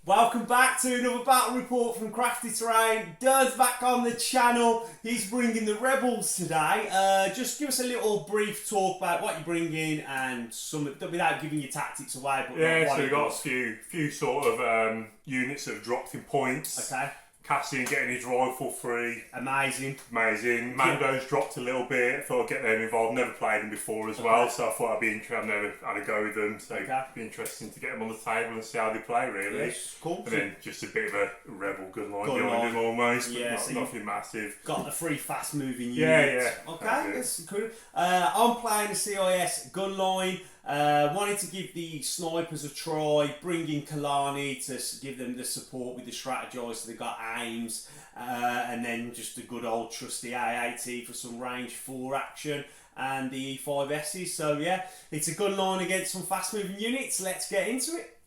Welcome back to another battle report from Crafty Terrain. Dur's back on the channel. He's bringing the rebels today. Just give us a little brief talk about what you're bringing and some, without giving your tactics away. But yeah, so we've got a few sort of units that have dropped in points. Okay. Cassian getting his rifle free. Amazing. Mando's dropped a little bit. Thought I'd get them involved. Never played them before as well, so I thought I'd be interested. I've never had a go with them, so it'd be interesting to get them on the table and see how they play, really. Yes, cool. And then just a bit of a rebel gun line behind them almost, but so nothing massive. Got the three fast moving units. Yeah. Okay, that's cool. I'm playing the CIS gun line. Wanted to give the snipers a try, bring in Kalani to give them the support with the strategise, so they got aims, and then just the good old trusty AAT for some range 4 action and the E5Ss. So yeah, it's a gun line against some fast moving units. Let's get into it.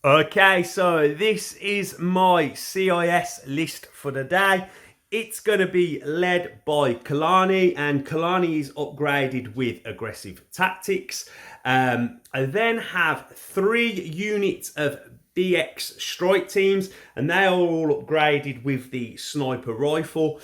Okay, so this is my CIS list for the day. It's going to be led by Kalani, and Kalani is upgraded with aggressive tactics. I then have 3 units of BX strike teams, and they are all upgraded with the sniper rifle.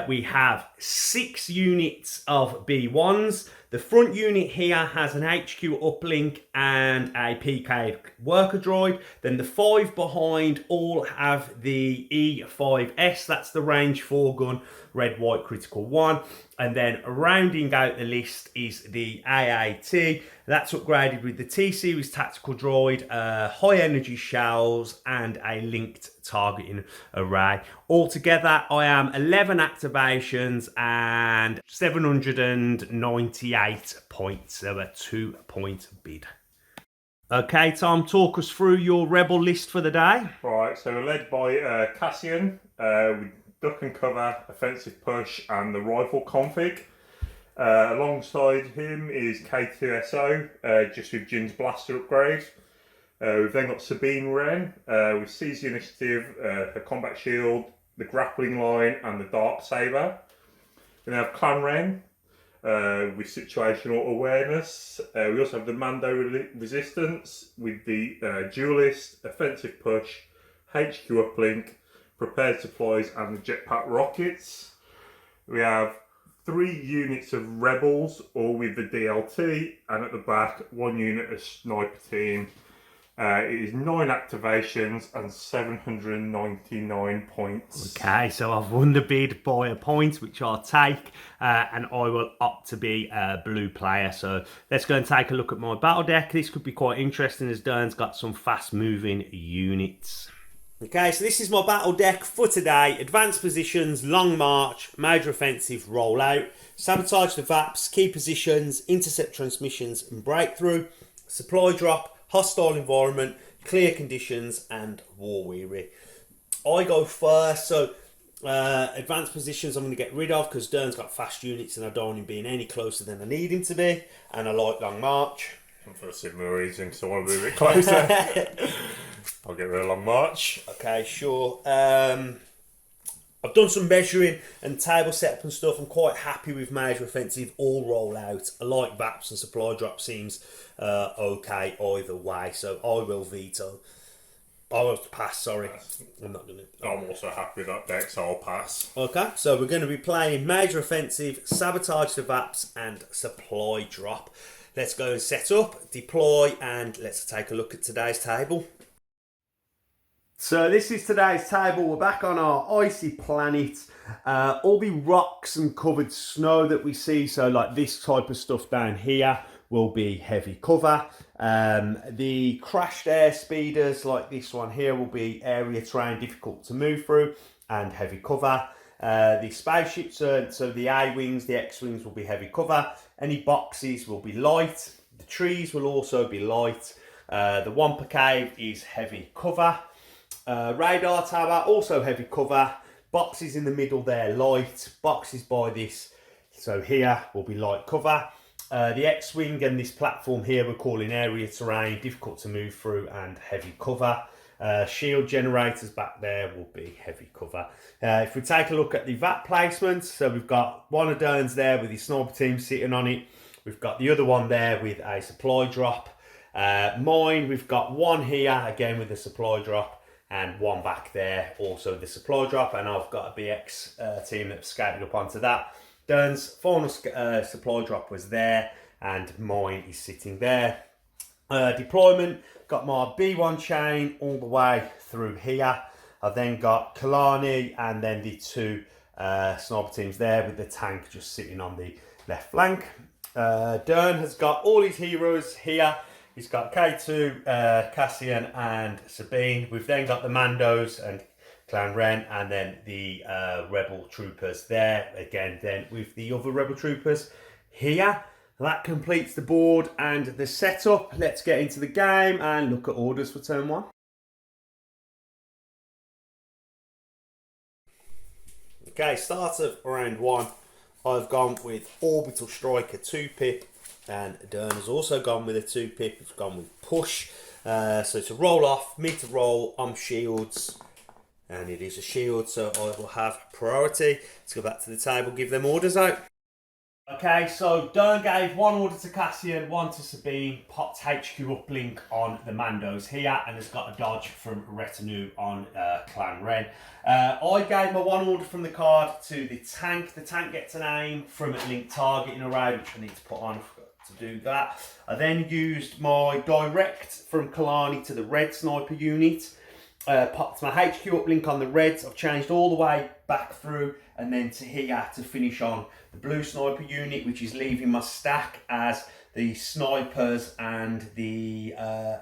We have 6 units of B1s. The front unit here has an HQ uplink and a PK worker droid. Then the 5 behind all have the E5S, that's the range 4 gun, red, white, critical 1. And then rounding out the list is the AAT. That's upgraded with the T-Series tactical droid, high energy shells, and a linked targeting array. Altogether, I am 11 activations and 798 points. So a 2-point bid. Okay, Tom, talk us through your rebel list for the day. Right, so we're led by Cassian with duck and cover, offensive push, and the rifle config. Alongside him is K2SO, just with Jin's blaster upgrade. We've then got Sabine Wren with Seize the Initiative, her combat shield, the grappling line, and the dark saber. We then have Clan Wren with situational awareness. We also have the Mando resistance with the duelist, offensive push, HQ uplink, prepared supplies, and the jetpack rockets. We have 3 units of rebels, all with the DLT, and at the back 1 unit of sniper team. It is 9 activations and 799 points. Okay, so I've won the bid by a point, which I'll take, and I will opt to be a blue player. So let's go and take a look at my battle deck. This could be quite interesting as Dern's got some fast moving units. Okay, so this is my battle deck for today. Advanced positions, long march, major offensive, rollout, sabotage the VAPs, key positions, intercept transmissions and breakthrough, supply drop, hostile environment, clear conditions and war weary. I go first, so advanced positions I'm going to get rid of because Dern's got fast units and I don't want him being any closer than I need him to be, and I like long march. For a similar reason, because I want to be a bit closer. I'll get rid of long march. Okay, sure. I've done some measuring and table setup and stuff. I'm quite happy with major offensive all roll out. I like VAPs and supply drop seems okay either way, so I will veto. I will pass, sorry. I'm not going to. I'm also happy with that deck, so I'll pass. Okay, so we're going to be playing major offensive, sabotage the VAPs and supply drop. Let's go and set up, deploy, and let's take a look at today's table. So this is today's table. We're back on our icy planet. All the rocks and covered snow that we see, so like this type of stuff down here, will be heavy cover. The crashed air speeders like this one here will be area terrain, difficult to move through, and heavy cover. The spaceships, so the A-wings, the X-wings will be heavy cover. Any boxes will be light. The trees will also be light. The Wampa Cave is heavy cover. Radar tower, also heavy cover. Boxes in the middle there, light. Boxes by this, so here will be light cover. The X-wing and this platform here we're calling area terrain, difficult to move through and heavy cover. Shield generators back there will be heavy cover. If we take a look at the VAT placements, so we've got one of Dern's there with his sniper team sitting on it. We've got the other one there with a supply drop. Mine, we've got one here, again with the supply drop, and one back there, also with the supply drop, and I've got a BX team that scouted up onto that. Dern's final supply drop was there, and mine is sitting there. Deployment, got my B1 chain all the way through here. I've then got Kalani and then the two sniper teams there with the tank just sitting on the left flank. Dern has got all his heroes here. He's got K2, Cassian and Sabine. We've then got the Mandos and Clan Wren, and then the rebel troopers there. Again, then with the other rebel troopers here. That completes the board and the setup. Let's get into the game and look at orders for turn 1. Okay, start of round 1. I've gone with Orbital Striker 2-pip, and Dern has also gone with a 2-pip. It's gone with Push. So to roll off, me to roll, I'm shields, and it is a shield, so I will have priority. Let's go back to the table, give them orders out. Okay, so Dern gave one order to Cassian, one to Sabine, popped HQ uplink on the Mandos here, and has got a dodge from Retinue on Clan Wren. I gave my one order from the card to the tank. The tank gets an aim from a link targeting array, which I need to put on. I forgot to do that. I then used my direct from Kalani to the red sniper unit. Popped my HQ uplink on the reds. I've changed all the way back through and then to here to finish on the blue sniper unit, which is leaving my stack as the snipers and the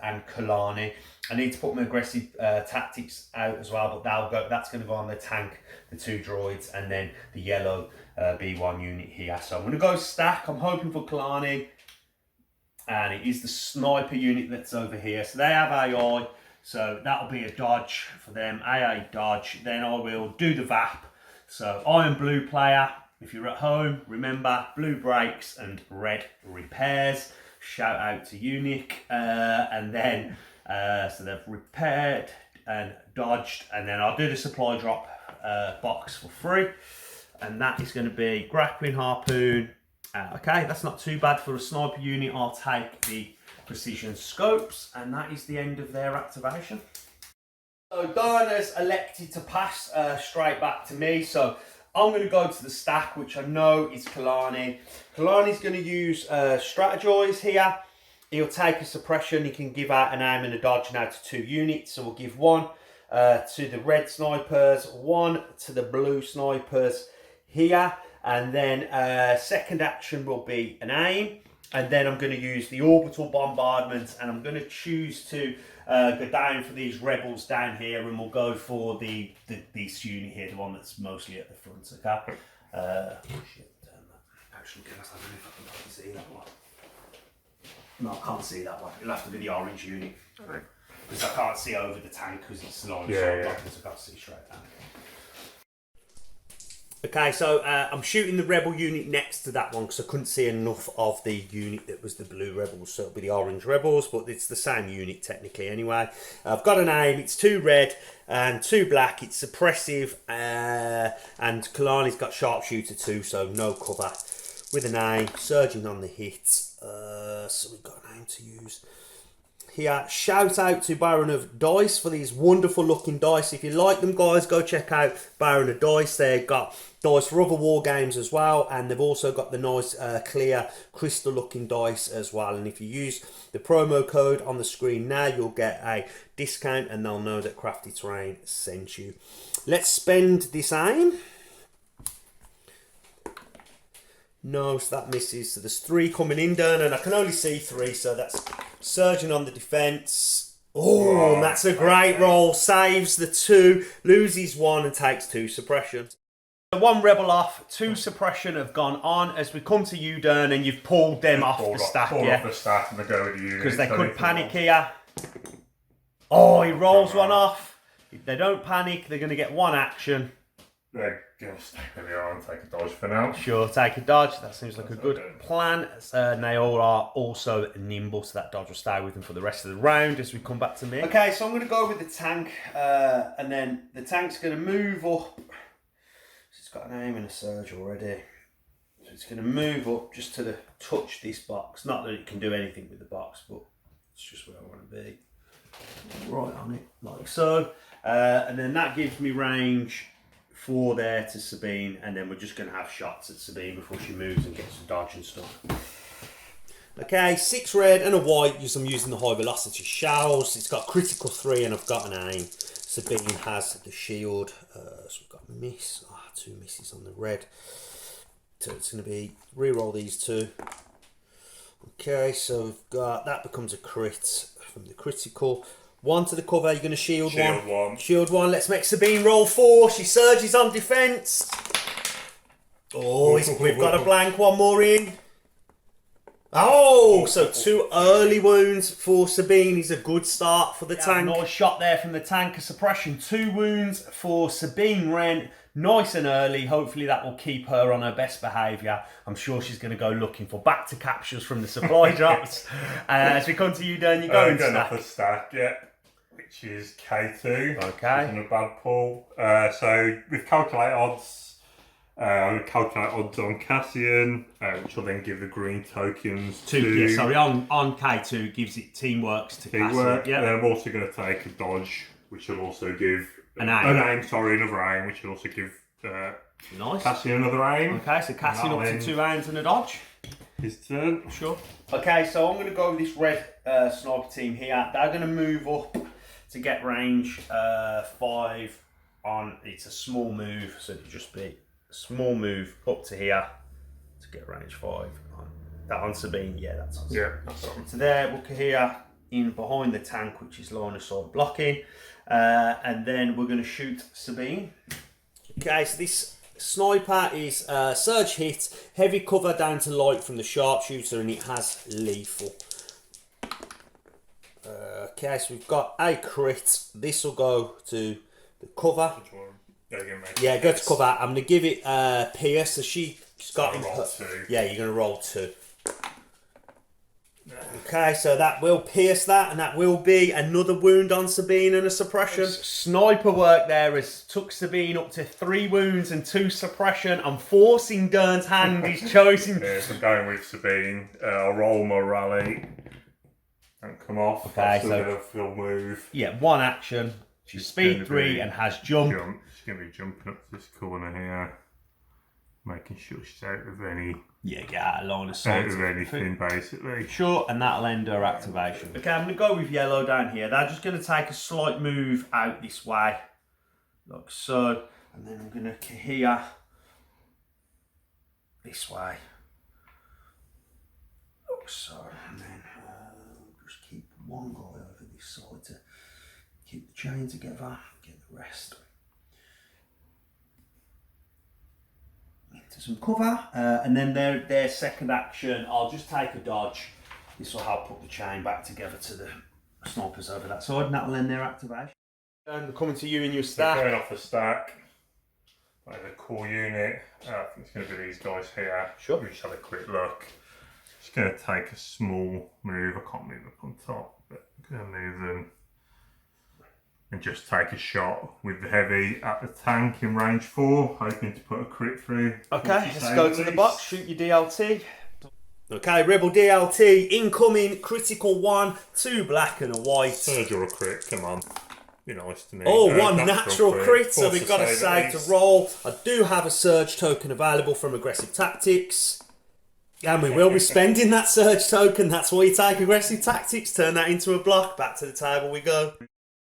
and Kalani. I need to put my aggressive tactics out as well, but that's going to go on the tank, the two droids, and then the yellow B1 unit here. So I'm going to go stack. I'm hoping for Kalani, and it is the sniper unit that's over here. So they have AI. So that'll be a dodge for them, AA dodge. Then I will do the VAP. So I am blue player. If you're at home, remember blue breaks and red repairs. Shout out to Unique. And then, so they've repaired and dodged. And then I'll do the supply drop box for free. And that is going to be grappling harpoon. Okay, that's not too bad for a sniper unit. I'll take the precision scopes, and that is the end of their activation. So Dern has elected to pass straight back to me, so I'm going to go to the stack, which I know is Kalani. Kalani's going to use strategize here. He'll take a suppression. He can give out an aim and a dodge now to 2 units, so we'll give one to the red snipers, one to the blue snipers here, and then second action will be an aim. And then I'm going to use the orbital bombardment, and I'm going to choose to go down for these rebels down here, and we'll go for this unit here, the one that's mostly at the front. Okay. Actually, I don't know if I can see that one. No, I can't see that one. It'll have to be the orange unit. Right. Because I can't see over the tank because it's large. Yeah. Because I can't see straight down. Okay, so I'm shooting the rebel unit next to that one because I couldn't see enough of the unit that was the blue rebels, so it'll be the orange rebels, but it's the same unit technically anyway. I've got an aim, it's 2 red and 2 black, it's suppressive, and Kalani's got sharpshooter too, so no cover. With an aim, surging on the hits, so we've got an aim to use. Here, shout out to Baron of Dice for these wonderful looking dice. If you like them, guys, go check out Baron of Dice. They've got dice for other war games as well, and they've also got the nice clear crystal looking dice as well. And if you use the promo code on the screen now, you'll get a discount, and they'll know that Crafty Terrain sent you. Let's spend this aim. No, so that misses. So there's 3 coming in, Dern, and I can only see 3, so that's surging on the defence. Oh, and that's a great roll. Saves the 2, loses 1, and takes 2 suppression. 1 rebel off, 2 suppression have gone on. As we come to you, Dern, and you've pulled them off the stack, off the stack, and they go with you. Because they could panic here. Oh, he rolls one off. If they don't panic, they're going to get 1 action. They're going to stay where they are and take a dodge for now. Sure, take a dodge. That seems like a good plan. And they all are also nimble, so that dodge will stay with them for the rest of the round as we come back to me. Okay, so I'm going to go with the tank, and then the tank's going to move up. It's got an aim and a surge already. So it's going to move up just to touch this box. Not that it can do anything with the box, but It's just where I want to be. Right on it, like so. And then that gives me range 4 there to Sabine, and then we're just going to have shots at Sabine before she moves and gets to dodge and stuff. Okay, 6 red and a white. I'm using the high velocity shells. It's got critical 3 and I've got an aim. Sabine has the shield. So we've got a miss. 2 misses on the red. So it's going to be re-roll these 2. Okay, so we've got that becomes a crit from the critical. 1 to the cover. You're going to shield one. Shield 1. Let's make Sabine roll 4. She surges on defense. Oh, we've got a blank. 1 more in. Oh, so 2 early wounds for Sabine is a good start for the tank. Nice shot there from the tank of suppression. 2 wounds for Sabine Wren. Nice and early. Hopefully that will keep her on her best behaviour. I'm sure she's going to go looking for back to captures from the supply drops. As we come to you, Dan, you're going off a stack, yeah, which is K2. Okay. In a bad pull. So with calculate odds, I would calculate odds on Cassian, which will then give the green tokens to... Yeah, sorry, on K2 gives it teamworks to Cassian. Yeah. And I'm also going to take a dodge, which will also give... another aim, which will also give nice. Cassian another aim. Okay, so Cassian up to 2 aims and a dodge. His turn. Sure. Okay, so I'm going to go with this red sniper team here. They're going to move up to get range 5 on... It's a small move, so it'll just be... Small move up to here to get range 5 on that on Sabine. Yeah, that's on. Yeah, that's on. So there, we'll here in behind the tank, which is line of sight blocking, and then we're going to shoot Sabine. Okay, so this sniper is surge hit, heavy cover down to light from the sharpshooter, and it has lethal. Okay, so we've got a crit. This will go to the cover. Yeah, go to cover. I'm going to give it Pierce. So she's got input. Yeah, you're going to roll 2. Okay, so that will pierce that, and that will be another wound on Sabine and a suppression. Sniper work there has took Sabine up to 3 wounds and 2 suppression. I'm forcing Dern's hand. He's chosen. Yeah, so I'm going with Sabine. I'll roll my rally and come off. Okay, so full move. Yeah, 1 action. She's speed 3 and has jump. She's going to be jumping up this corner here, making sure she's out of any... Yeah, get out of line of sight. Out of anything, basically. Sure, and that'll end her activation. Okay, I'm going to go with yellow down here. They're just going to take a slight move out this way, like so. And then I'm going to here this way, like so. And then just keep 1 guy over this side to keep the chain together, get the rest into some cover, and then their second action, I'll just take a dodge. This will help put the chain back together to the snipers over that side, and that'll end their activation. And coming to you in your stack. Going off the stack, like the core unit, I think it's going to be these guys here. Sure. We just had a quick look. Just going to take a small move. I can't move up on top, but I'm going to move them. And just take a shot with the heavy at the tank in range 4, hoping to put a crit through. Okay, let's go to the box, shoot your DLT. Okay, Rebel DLT, incoming, critical 1, 2 black and a white. Surge or a crit, come on. Be nice to me. Oh, 1 natural crit, so we've got a save to roll. I do have a surge token available from aggressive tactics. And we will be spending that surge token, that's why you take aggressive tactics, turn that into a block, back to the table we go.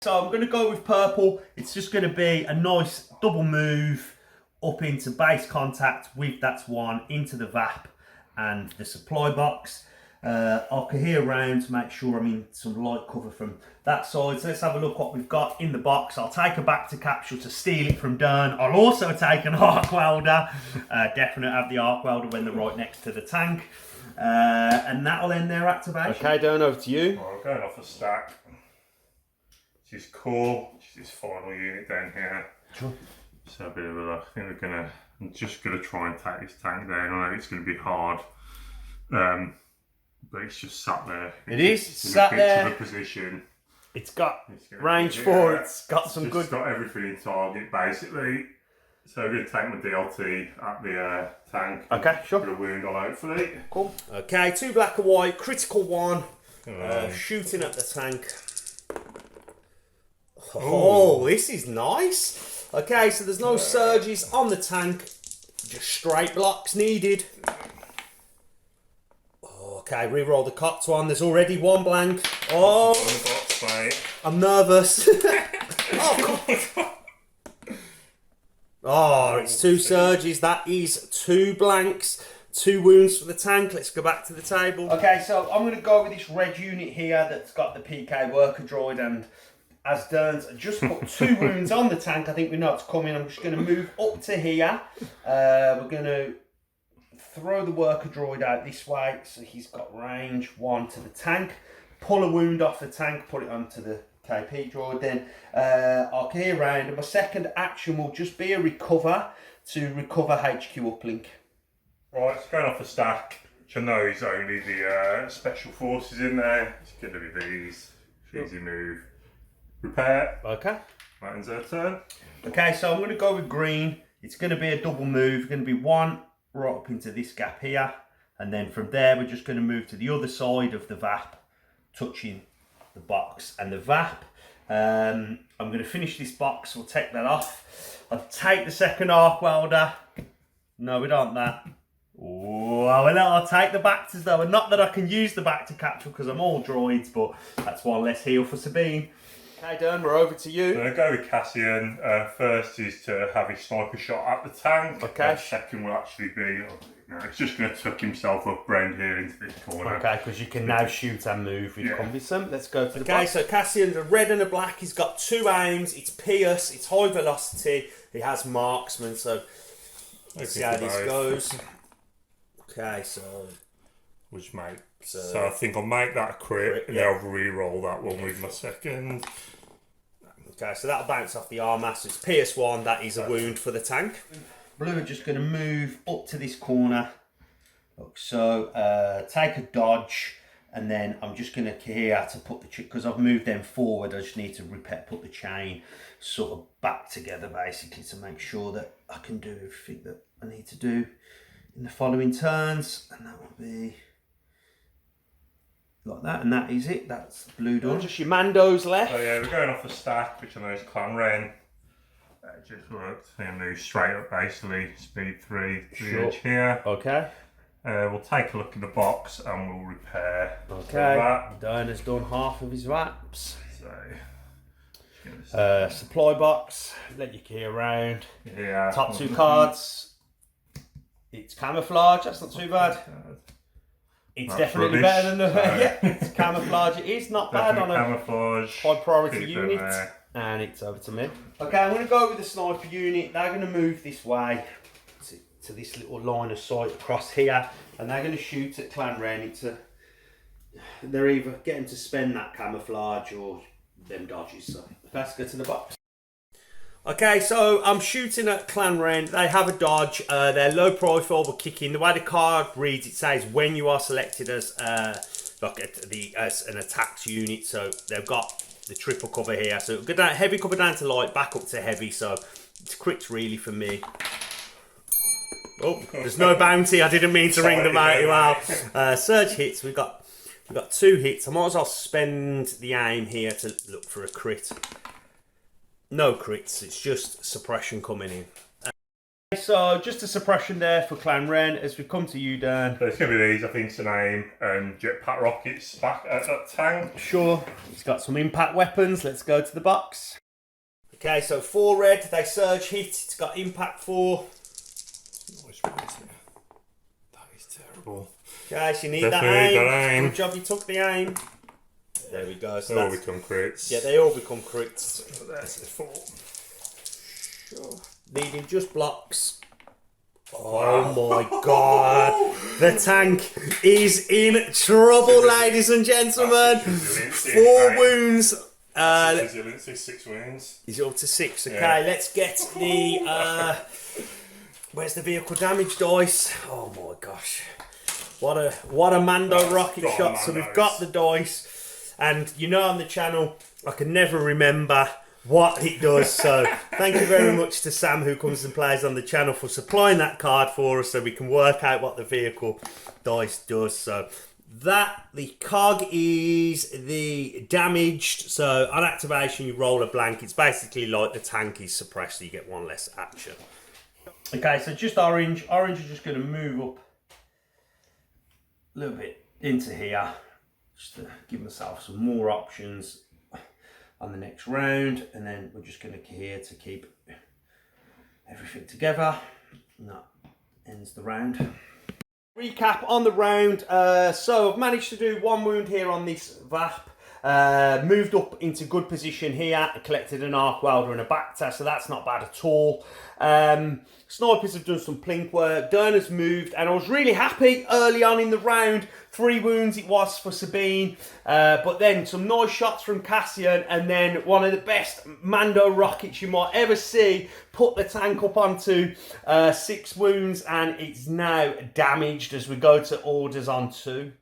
So I'm going to go with purple. It's just going to be a nice double move up into base contact with that's 1 into the VAP and the supply box. I'll cohere around to make sure I'm in some light cover from that side. So let's have a look what we've got in the box. I'll take a back to capsule to steal it from Dern. I'll also take an arc welder. Definitely have the arc welder when they're right next to the tank. And that'll end their activation. Okay, Dern, over to you. Well, I'm going off a stack. She's core, she's this final unit down here. Sure. So a bit of a, I think I'm just going to try and take this tank down. I know it's going to be hard, but it's just sat there. It's sat there. The position. It's got range 4, it's got some good... It's got everything in target, basically. So I'm going to take my DLT at the tank. Okay, sure. Put a wound on, hopefully. Cool. Okay, 2 black and white, critical 1. Shooting at the tank. Oh, this is nice. Okay, so there's no surges on the tank. Just straight blocks needed. Okay, re-roll the cocked one. There's already one blank. Oh, I'm nervous. Oh, it's 2 surges. That is 2 blanks. 2 wounds for the tank. Let's go back to the table. Okay, so I'm going to go with this red unit here that's got the PK worker droid, and as Derns just put 2 wounds on the tank, I think we know it's coming. I'm just going to move up to here. We're going to throw the worker droid out this way, so he's got range 1 to the tank. Pull a wound off the tank, put it onto the KP droid. Then I'll clear round, and my second action will just be a recover to recover HQ uplink. Right, it's going off the stack, which I know is only the special forces in there. It's going to be these. Easy move. Repair. Okay. That ends their turn. Okay, so I'm going to go with green. It's going to be a double move. Going to be 1 right up into this gap here, and then from there we're just going to move to the other side of the VAP, touching the box and the VAP. I'm going to finish this box. We'll take that off. I'll take the second arc welder. No, we don't that. Oh, well, I'll take the Bactors though, and not that I can use the Bactor capture because I'm all droids, but that's 1 less heal for Sabine. Okay, Dern, we're over to you. So I'll go with Cassian. First is to have his sniper shot at the tank. Okay. Second will actually be, it's just going to tuck himself up round here into this corner. Okay, because you can now shoot and move with cumbersome. Let's go to the box. So Cassian's a red and a black. He's got 2 aims. It's Pierce. It's high velocity. He has marksman. So let's see how this goes. Okay, so which mate. So I think I'll make that a crit, and then I'll re-roll that one with my second. Okay, so that'll bounce off the armor. So it's Pierce 1. That is a wound for the tank. Blue are just going to move up to this corner. Look, so take a dodge, and then I'm just going to here to put the because I've moved them forward. I just need to put the chain sort of back together basically to make sure that I can do everything that I need to do in the following turns, and that will be like that, and that is it. That's blue done. Just your Mandos left. So yeah, we're going off the stack, which I know is Clan Wren. Just worked. And move straight up basically. Speed 3 inch here. Okay. We'll take a look at the box and we'll repair. Okay. Dern has done half of his wraps. So. Supply box. Let your key around. Yeah. Top 2 cards. It's camouflage. That's not too bad. It's That's definitely rubbish. better than the yeah. It's camouflage. It is not bad on a high priority unit. And it's over to me. Okay, I'm going to go with the sniper unit. They're going to move this way to this little line of sight across here, and they're going to shoot at Clan Wren. They're either getting to spend that camouflage or them dodges. So let's go to the box. Okay, so I'm shooting at Clan Wren. They have a dodge. They're low profile but kicking. The way the card reads, it says when you are selected as as an attacks unit. So they've got the triple cover here. So go down, heavy cover down to light, back up to heavy. So it's crits really for me. Oh, there's no bounty. I didn't mean to ring the bounty. Wow. Surge hits. We've got 2 hits. I might as well spend the aim here to look for a crit. No crits, it's just suppression coming in. So just a suppression there for Clan Wren as we come to you, Dan. So it's going to be these, I think, to name jetpack rockets back at that tank. Sure, he's got some impact weapons. Let's go to the box. Okay, so 4 red, they surge hit. It's got impact 4. That is terrible. Okay, so you need Definitely that that aim. Good job you took the aim. There we go. So they all become crits. Yeah, they all become crits. So that's the 4. Sure. Needing just blocks. Oh my god. The tank is in trouble, ladies and gentlemen. 4 wounds. Resiliency, 6 wounds. He's up to 6. Okay, let's get the where's the vehicle damage dice? Oh my gosh. What a Mando rocket shot. So we've got the dice. And you know on the channel, I can never remember what it does. So thank you very much to Sam, who comes and plays on the channel, for supplying that card for us so we can work out what the vehicle dice does. So The cog is the damaged, so on activation you roll a blank. It's basically like the tank is suppressed, so you get one less action. Okay, so just orange. Orange is just going to move up a little bit into here, just to give myself some more options on the next round, and then we're just going to here to keep everything together, and that ends the round. Recap on the round. So I've managed to do 1 wound here on this VAP. Moved up into good position here, collected an arc welder and a Bacta, so that's not bad at all. Snipers have done some plink work, Derna's moved, and I was really happy early on in the round. 3 wounds it was for Sabine, but then some nice shots from Cassian, and then one of the best Mando rockets you might ever see put the tank up onto 6 wounds, and it's now damaged as we go to orders on 2.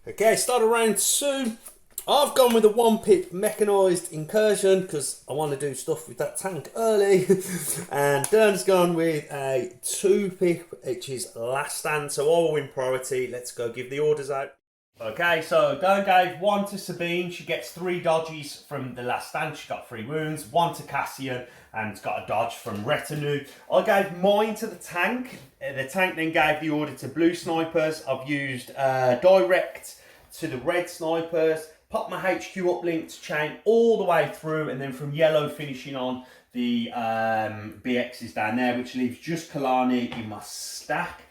Okay, start of round 2. I've gone with a 1-pip mechanised incursion because I want to do stuff with that tank early. And Dern's gone with a 2-pip, which is last stand, so I will win priority. Let's go give the orders out. Okay, so Dern gave 1 to Sabine. She gets 3 dodges from the last stand. She got 3 wounds. 1 to Cassian and got a dodge from Retinue. I gave mine to the tank. The tank then gave the order to blue snipers. I've used direct to the red snipers. Pop my HQ uplink to chain all the way through, and then from yellow finishing on the BXs down there, which leaves just Kalani in my stack.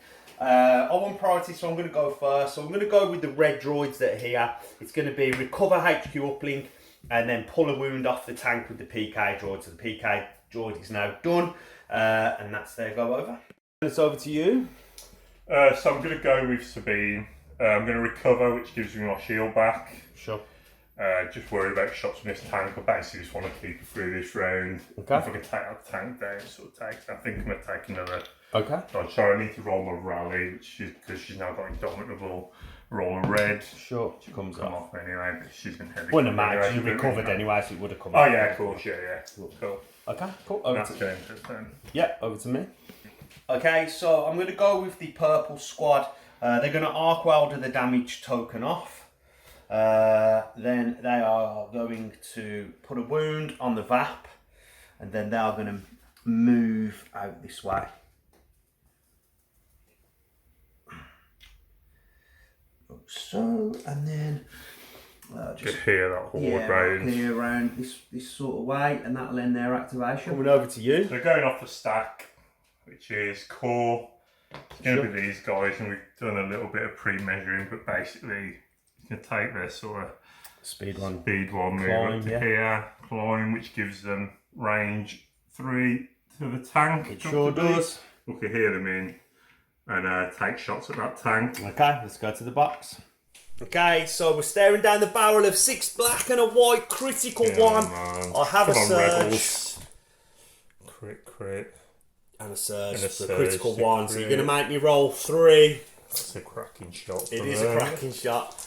I want priority, so I'm going to go first. So I'm going to go with the red droids that are here. It's going to be recover HQ uplink and then pull a wound off the tank with the PK droid. So the PK droid is now done, and that's their go over. It's over to you. So I'm going to go with Sabine. I'm going to recover, which gives me my shield back. Sure. Just worried about shots from this tank. I basically just want to keep it through this round. Okay. If I can take that tank down, sort of takes. I think I'm going to take another. Okay. So I need to roll my rally, which is because she's now got indomitable. Roll a red. Sure. She comes off anyway, but she's been heavy. Wouldn't have mattered. You recovered anyway, so it would have come off. Oh yeah, of course. Yeah. Cool. Okay. Cool. Over That's to going to turn. Yeah. Over to me. Okay. So I'm going to go with the purple squad. They're going to arc welder the damage token off. Then they are going to put a wound on the VAP, and then they are going to move out this way. So, and then just hear that horde round. Clear around this sort of way, and that'll end their activation. Coming over to you. So going off the stack, which is core. It's going to be these guys, and we've done a little bit of pre-measuring, but basically you can take their sort of speed one move up to here, climb, which gives them range 3 to the tank. It sure does. We can hear them in and take shots at that tank. Okay, let's go to the box. Okay, so we're staring down the barrel of 6 black and a white critical one. Man. I have a surge. Crit. And a surge for the critical one, so you're going to make me roll 3. That's a cracking shot. It is a cracking shot.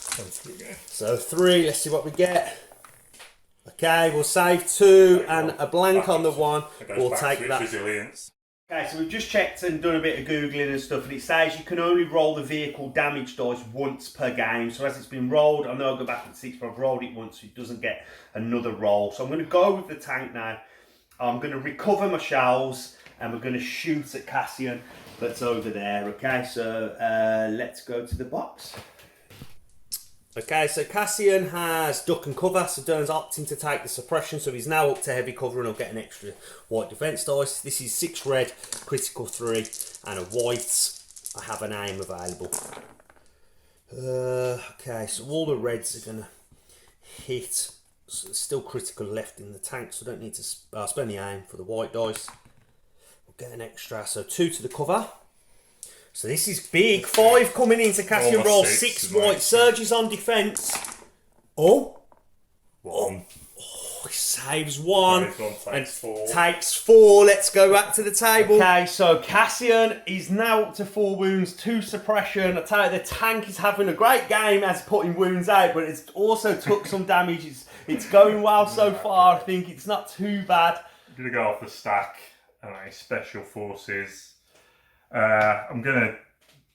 So 3, let's see what we get. Okay, we'll save 2 and a blank on the 1. We'll take that. Resilience. Okay, so we've just checked and done a bit of Googling and stuff, and it says you can only roll the vehicle damage dice once per game. So as it's been rolled, I know I'll go back at 6, but I've rolled it once, so it doesn't get another roll. So I'm going to go with the tank now. I'm going to recover my shells, and we're going to shoot at Cassian that's over there. Okay, so let's go to the box. Okay, so Cassian has duck and cover, so Dern's opting to take the suppression, so he's now up to heavy cover and he'll get an extra white defense dice. This is 6 red, critical 3, and a white. I have an aim available. Okay, so all the reds are going to hit. So there's still critical left in the tank, so I don't need to spend the aim for the white dice. We'll get an extra, so 2 to the cover. So this is big. 5 coming into Cassian roll. 6 white surges on defence. Oh, he saves 1 and takes 4. Let's go back to the table. Okay, so Cassian is now up to 4 wounds, 2 suppression. I tell you, the tank is having a great game as putting wounds out, but it's also took some damage. It's going well so far. I think it's not too bad. I'm going to go off the stack and a special forces. I'm gonna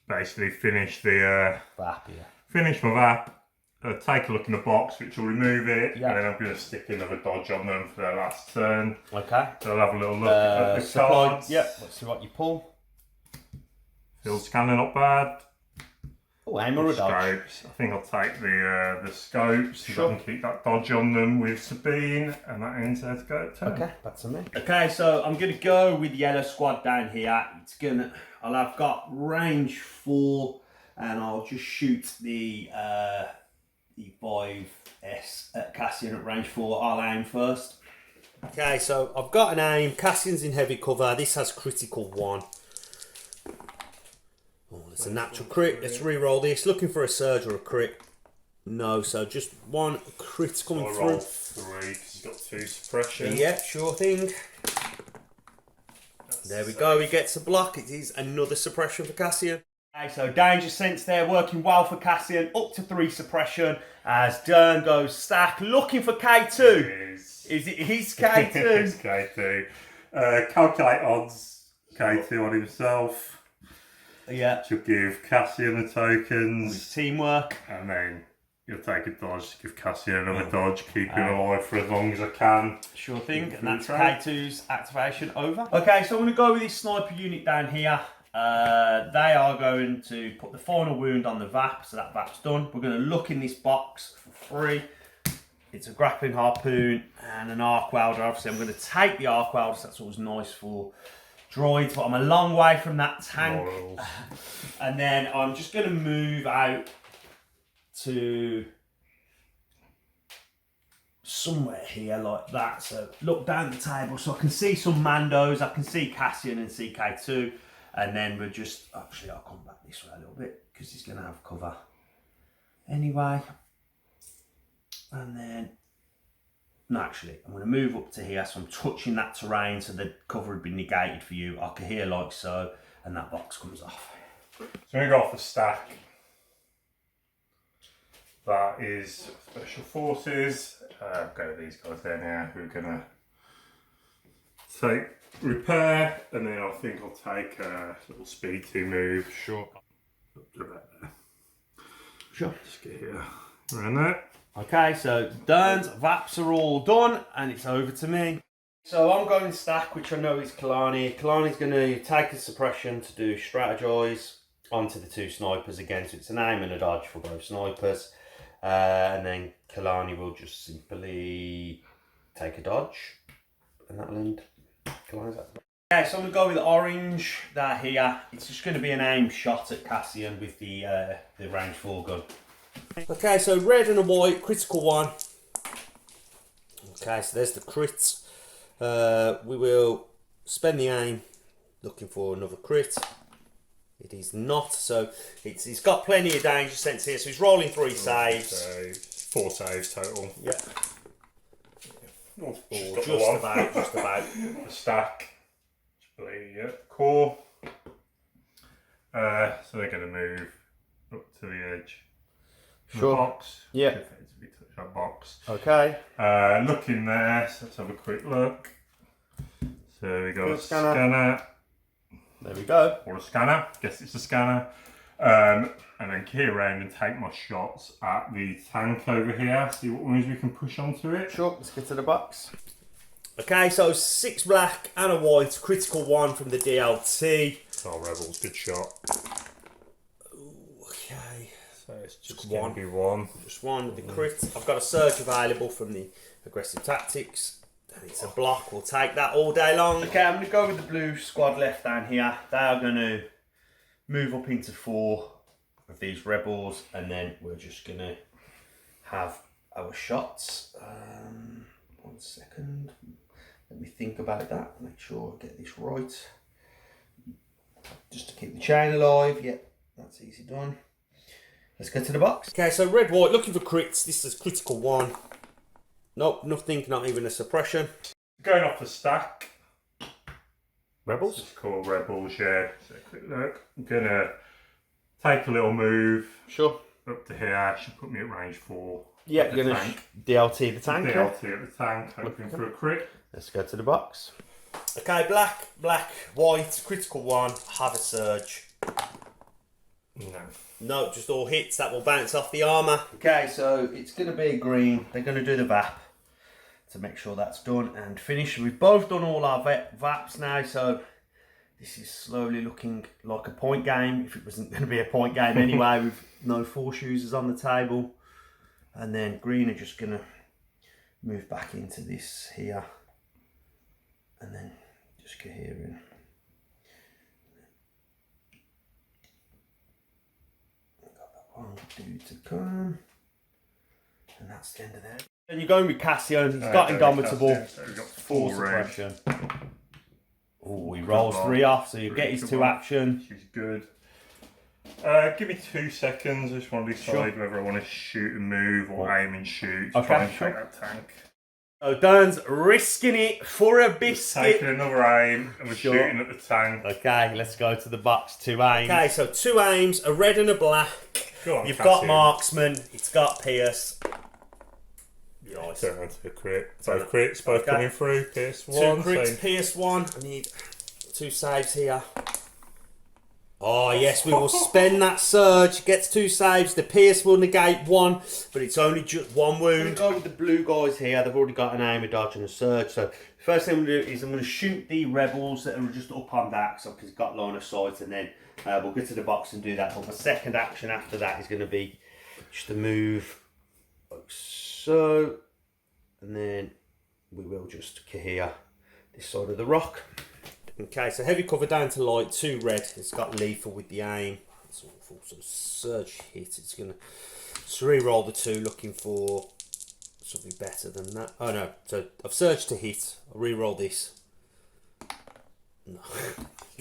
basically finish the VAP, yeah. finish my VAP. Take a look in the box, which will remove it, Yeah. and then I'm going to stick another dodge on them for their last turn. Okay. So I'll have a little look at the cards. Yep. Let's see what you pull. Field scanner, not bad. Oh, aim or a dodge. Scopes. I think I'll take the scopes. Sure. I can keep that dodge on them with Sabine, and that ends there to go at turn. Okay, back to me. Okay, so I'm gonna go with yellow squad down here. I've got range 4, and I'll just shoot the 5S at Cassian at range 4. I'll aim first. Okay, so I've got an aim. Cassian's in heavy cover. This has critical 1. Oh, it's a natural crit. Let's re-roll this. Looking for a surge or a crit. No, so just 1 crit coming I'll through. roll 3 because he's got 2 suppression. Yeah, sure thing. There we go. He gets a block. It is another suppression for Cassian. Okay, so danger sense there, working well for Cassian. Up to 3 suppression as Dern goes stack, looking for K2. Is it his K2? It's K2. Calculate odds. K2 on himself. Yeah. She'll give Cassian the tokens. Teamwork. And then you'll take a dodge, give Cassian another dodge, keep him alive for as long as I can. Sure thing, and that's K2's activation over. Okay, so I'm going to go with this sniper unit down here. They are going to put the final wound on the VAP, so that VAP's done. We're going to look in this box for free. It's a grappling harpoon and an arc welder. Obviously, I'm going to take the arc welder, so that's always nice for droids, but I'm a long way from that tank. And then I'm just going to move out to somewhere here like that. So look down the table so I can see some Mandos, I can see Cassian and CK2, and then we're just, actually I'll come back this way a little bit because he's going to have cover anyway. And then, no, actually, I'm going to move up to here, so I'm touching that terrain so the cover would be negated for you. I can hear like so, and that box comes off. So I'm going to go off the stack. That is Special Forces. I've got these guys there now who are going to take repair, and then I think I'll take a little speed 2 move. Sure. Up to about there. Sure. Just get here, around there. Okay, so Dern's VAPs are all done, and it's over to me. So I'm going stack, which I know is Kalani. Kalani's going to take a suppression to do strategize onto the 2 snipers again, so it's an aim and a dodge for both snipers. And then Kalani will just simply take a dodge, and that'll end Kalani's activation. Okay, so I'm going to go with orange, that here. It's just going to be an aim shot at Cassian with the range 4 gun. Okay, so red and a white, critical 1. Okay, so there's the crits. We will spend the aim looking for another crit. It is not, so he's got plenty of danger sense here, so he's rolling 3 saves. So 4 saves total. Yeah. All 4, Just about. The stack. Yeah, core. So they're going to move up to the edge. Sure. The box. Yeah. Defensively touch that box. Okay. Look in there, so let's have a quick look. So we got a Scanner. scanner. There we go. Or a scanner, guess it's a scanner. And then key around and take my shots at the tank over here. See what moves we can push onto it. Sure, let's get to the box. Okay, so 6 black and a white, critical 1 from the DLT. Oh, Rebels, good shot. Okay. So it's just one. Be 1. Just 1 with the crit. I've got a surge available from the aggressive tactics. And it's a block, we'll take that all day long. Okay, I'm going to go with the blue squad left down here. They are going to move up into 4 of these rebels, and then we're just going to have our shots. 1 second. Let me think about that, make sure I get this right. Just to keep the chain alive. Yep, that's easy done. Let's go to the box. Okay, so red, white, looking for crits. This is critical 1. Nope, nothing, not even a suppression. Going off the stack. Rebels? It's called Rebels, yeah. So quick look. I'm going to take a little move. Sure. Up to here. Should put me at range 4. Yeah, you're going to DLT the tank. DLT at the tank, hoping for a crit. Let's go to the box. Okay, black, white, critical 1, have a surge. No, just all hits, that will bounce off the armour. Okay, so it's going to be green. They're going to do the VAP to make sure that's done and finished. We've both done all our VAPs now, so this is slowly looking like a point game, if it wasn't going to be a point game anyway, with no 4 choosers on the table. And then green are just going to move back into this here. And then just get here in. One due to come, and that's the end of that. And you're going with Cassian. He's got Indomitable, Cassian, so we've got 4 4 suppression. Oh, he rolls 3 off, so you get his 2 action. She's good. Give me 2 seconds. I just want to decide whether I want to shoot and move or aim and shoot. Okay, Try and take that tank. So Dan's risking it for a biscuit. Taking another aim and we're shooting at the tank. Okay, let's go to the box. 2 aims. Okay, so 2 aims, a red and a black. Go on, You've Cassian. got marksman. It's got Pierce. Nice. Turn around to a crit. Both crits, both coming through. Pierce 1. 2 crits, Pierce 1. I need 2 saves here. Oh yes, we will spend that surge. Gets 2 saves. The Pierce will negate 1, but it's only just 1 wound. I'm going to go with the blue guys here. They've already got an aim, a dodge, and a surge. So the first thing I'm going to do is I'm going to shoot the rebels that are just up on that, because it's got line of sight, and then we'll get to the box and do that. But my second action after that is going to be just to move like so, and then we will just clear this side of the rock. Okay, so heavy cover down to light, 2 red. It's got lethal with the aim. It's awful. So surge hit. It's gonna re-roll the 2, looking for something better than that. Oh no! So I've surged to hit. I'll re-roll this. No,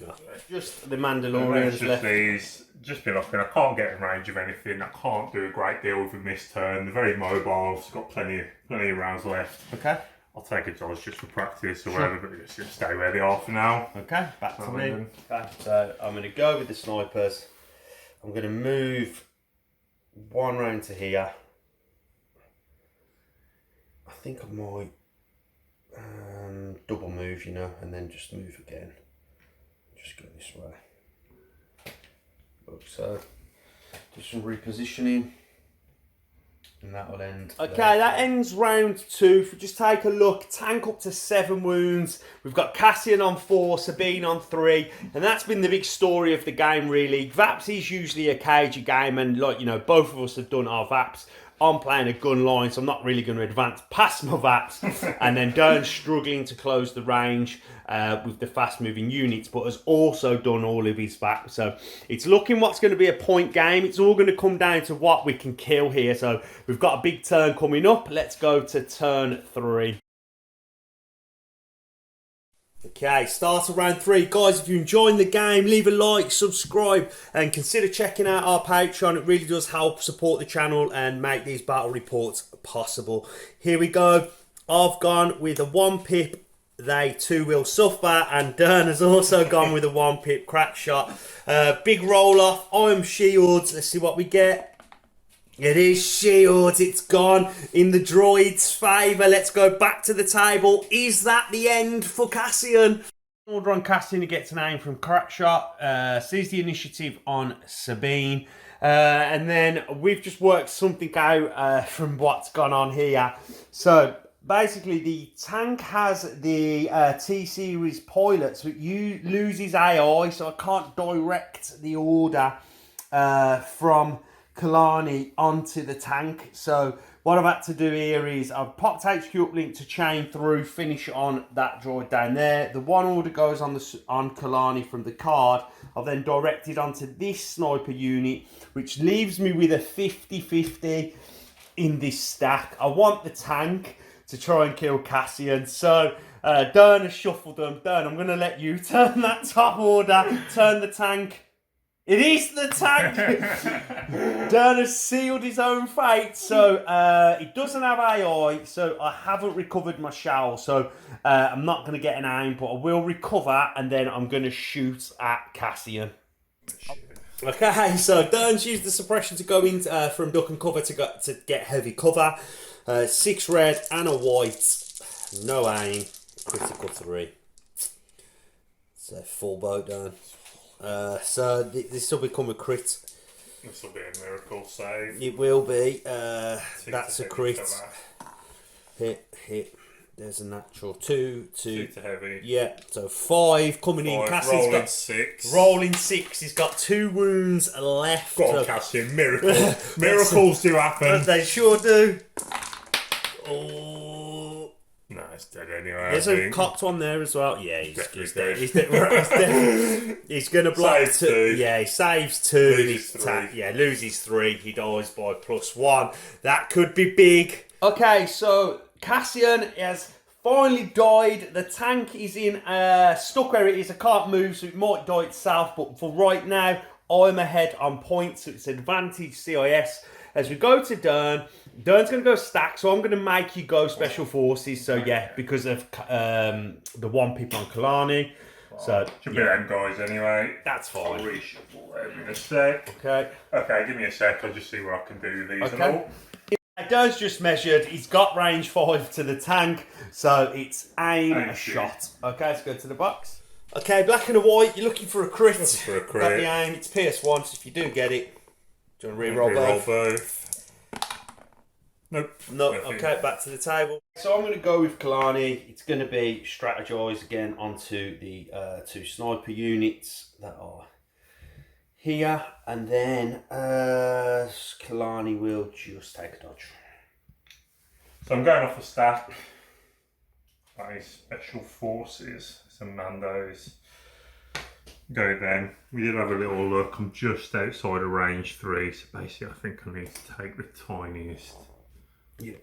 no. Just the Mandalorians Just left. these. Just be looking. I can't get in range of anything. I can't do a great deal with them this turn. They're very mobile. I've got plenty of rounds left. Okay. I'll take a dodge just for practice or whatever, but just gonna stay where they are for now. Okay, back to me. Okay, so I'm going to go with the snipers. I'm going to move 1 round to here. I think I might double move, you know, and then just move again. Just go this way. So, do some repositioning. And that will end. Okay, that ends round 2. If we just take a look, tank up to 7 wounds. We've got Cassian on 4, Sabine on 3, and that's been the big story of the game, really. VAPS is usually a cagey game, and like, you know, both of us have done our VAPS. I'm playing a gun line, so I'm not really going to advance past my VAPs. And then Dern's struggling to close the range with the fast-moving units, but has also done all of his VAPs. So it's looking what's going to be a point game. It's all going to come down to what we can kill here. So we've got a big turn coming up. Let's go to turn 3. Okay, start of round 3. Guys, if you're enjoying the game, leave a like, subscribe, and consider checking out our Patreon. It really does help support the channel and make these battle reports possible. Here we go. I've gone with a 1 pip. They 2 will suffer, and Dern has also gone with a 1 pip crack shot. Big roll off. I'm shields. Let's see what we get. It is shields. It's gone in the droid's favour. Let's go back to the table. Is that the end for Cassian? Order on Cassian, he gets an aim from crack shot. Sees the initiative on Sabine. And then we've just worked something out from what's gone on here. So basically the tank has the T-Series pilot, so it loses AI, so I can't direct the order from Kalani onto the tank. So what I've had to do here is I've popped HQ uplink to chain through, finish on that droid down there. The 1 order goes on Kalani from the card. I've then directed onto this sniper unit, which leaves me with a 50-50 in this stack. I want the tank to try and kill Cassian. So Dern has shuffled them. Dern, I'm going to let you turn that top order, turn the tank. It is the tank! Dern has sealed his own fate, so it doesn't have AI, so I haven't recovered my shell, so I'm not going to get an aim, but I will recover, and then I'm going to shoot at Cassian. Okay, so Dern's used the suppression to go in from duck and cover to get heavy cover. 6 red and a white, no aim, critical 3. So full boat down. So this will become a crit. This will be a miracle save. It will be. That's a crit. Hit. There's a natural 2 to heavy. Yeah, so 5 coming in. Cassian's rolling got 6. Rolling 6. He's got 2 wounds left. Go on, Cassian. Miracles. Miracles do happen. They sure do. Oh. No, it's dead anyway. There's a cocked one there as well. Yeah, he's dead. Dead. He's going to block Saves 2. 2. Yeah, he saves 2. Loses 3. Yeah, loses 3. He dies by +1. That could be big. Okay, so Cassian has finally died. The tank is in stuck where it is. I can't move, so it might die itself. But for right now, I'm ahead on points, so it's advantage CIS. As we go to Dern, Dern's going to go stack, so I'm going to make you go special forces. So yeah, because of the one people on Kalani. So should be them guys anyway. That's fine. I'll reshuffle them in a sec. Okay. Okay, give me a sec. I'll just see what I can do with these and all. Dern's just measured. He's got range 5 to the tank, so it's aim a shot. Okay, let's go to the box. Okay, black and a white. You're looking for a crit. Looking for a crit. Got the aim. It's PS1, so if you do get it, do you want to re-roll both? Nope. No. Okay, back to the table. So I'm going to go with Kalani. It's going to be strategise again onto the 2 sniper units that are here, and then Kalani will just take a dodge. So I'm going off a stack. That is special forces, some Mandos. Go then. We did have a little look. I'm just outside of range 3, so basically I think I need to take the tiniest. Yeah.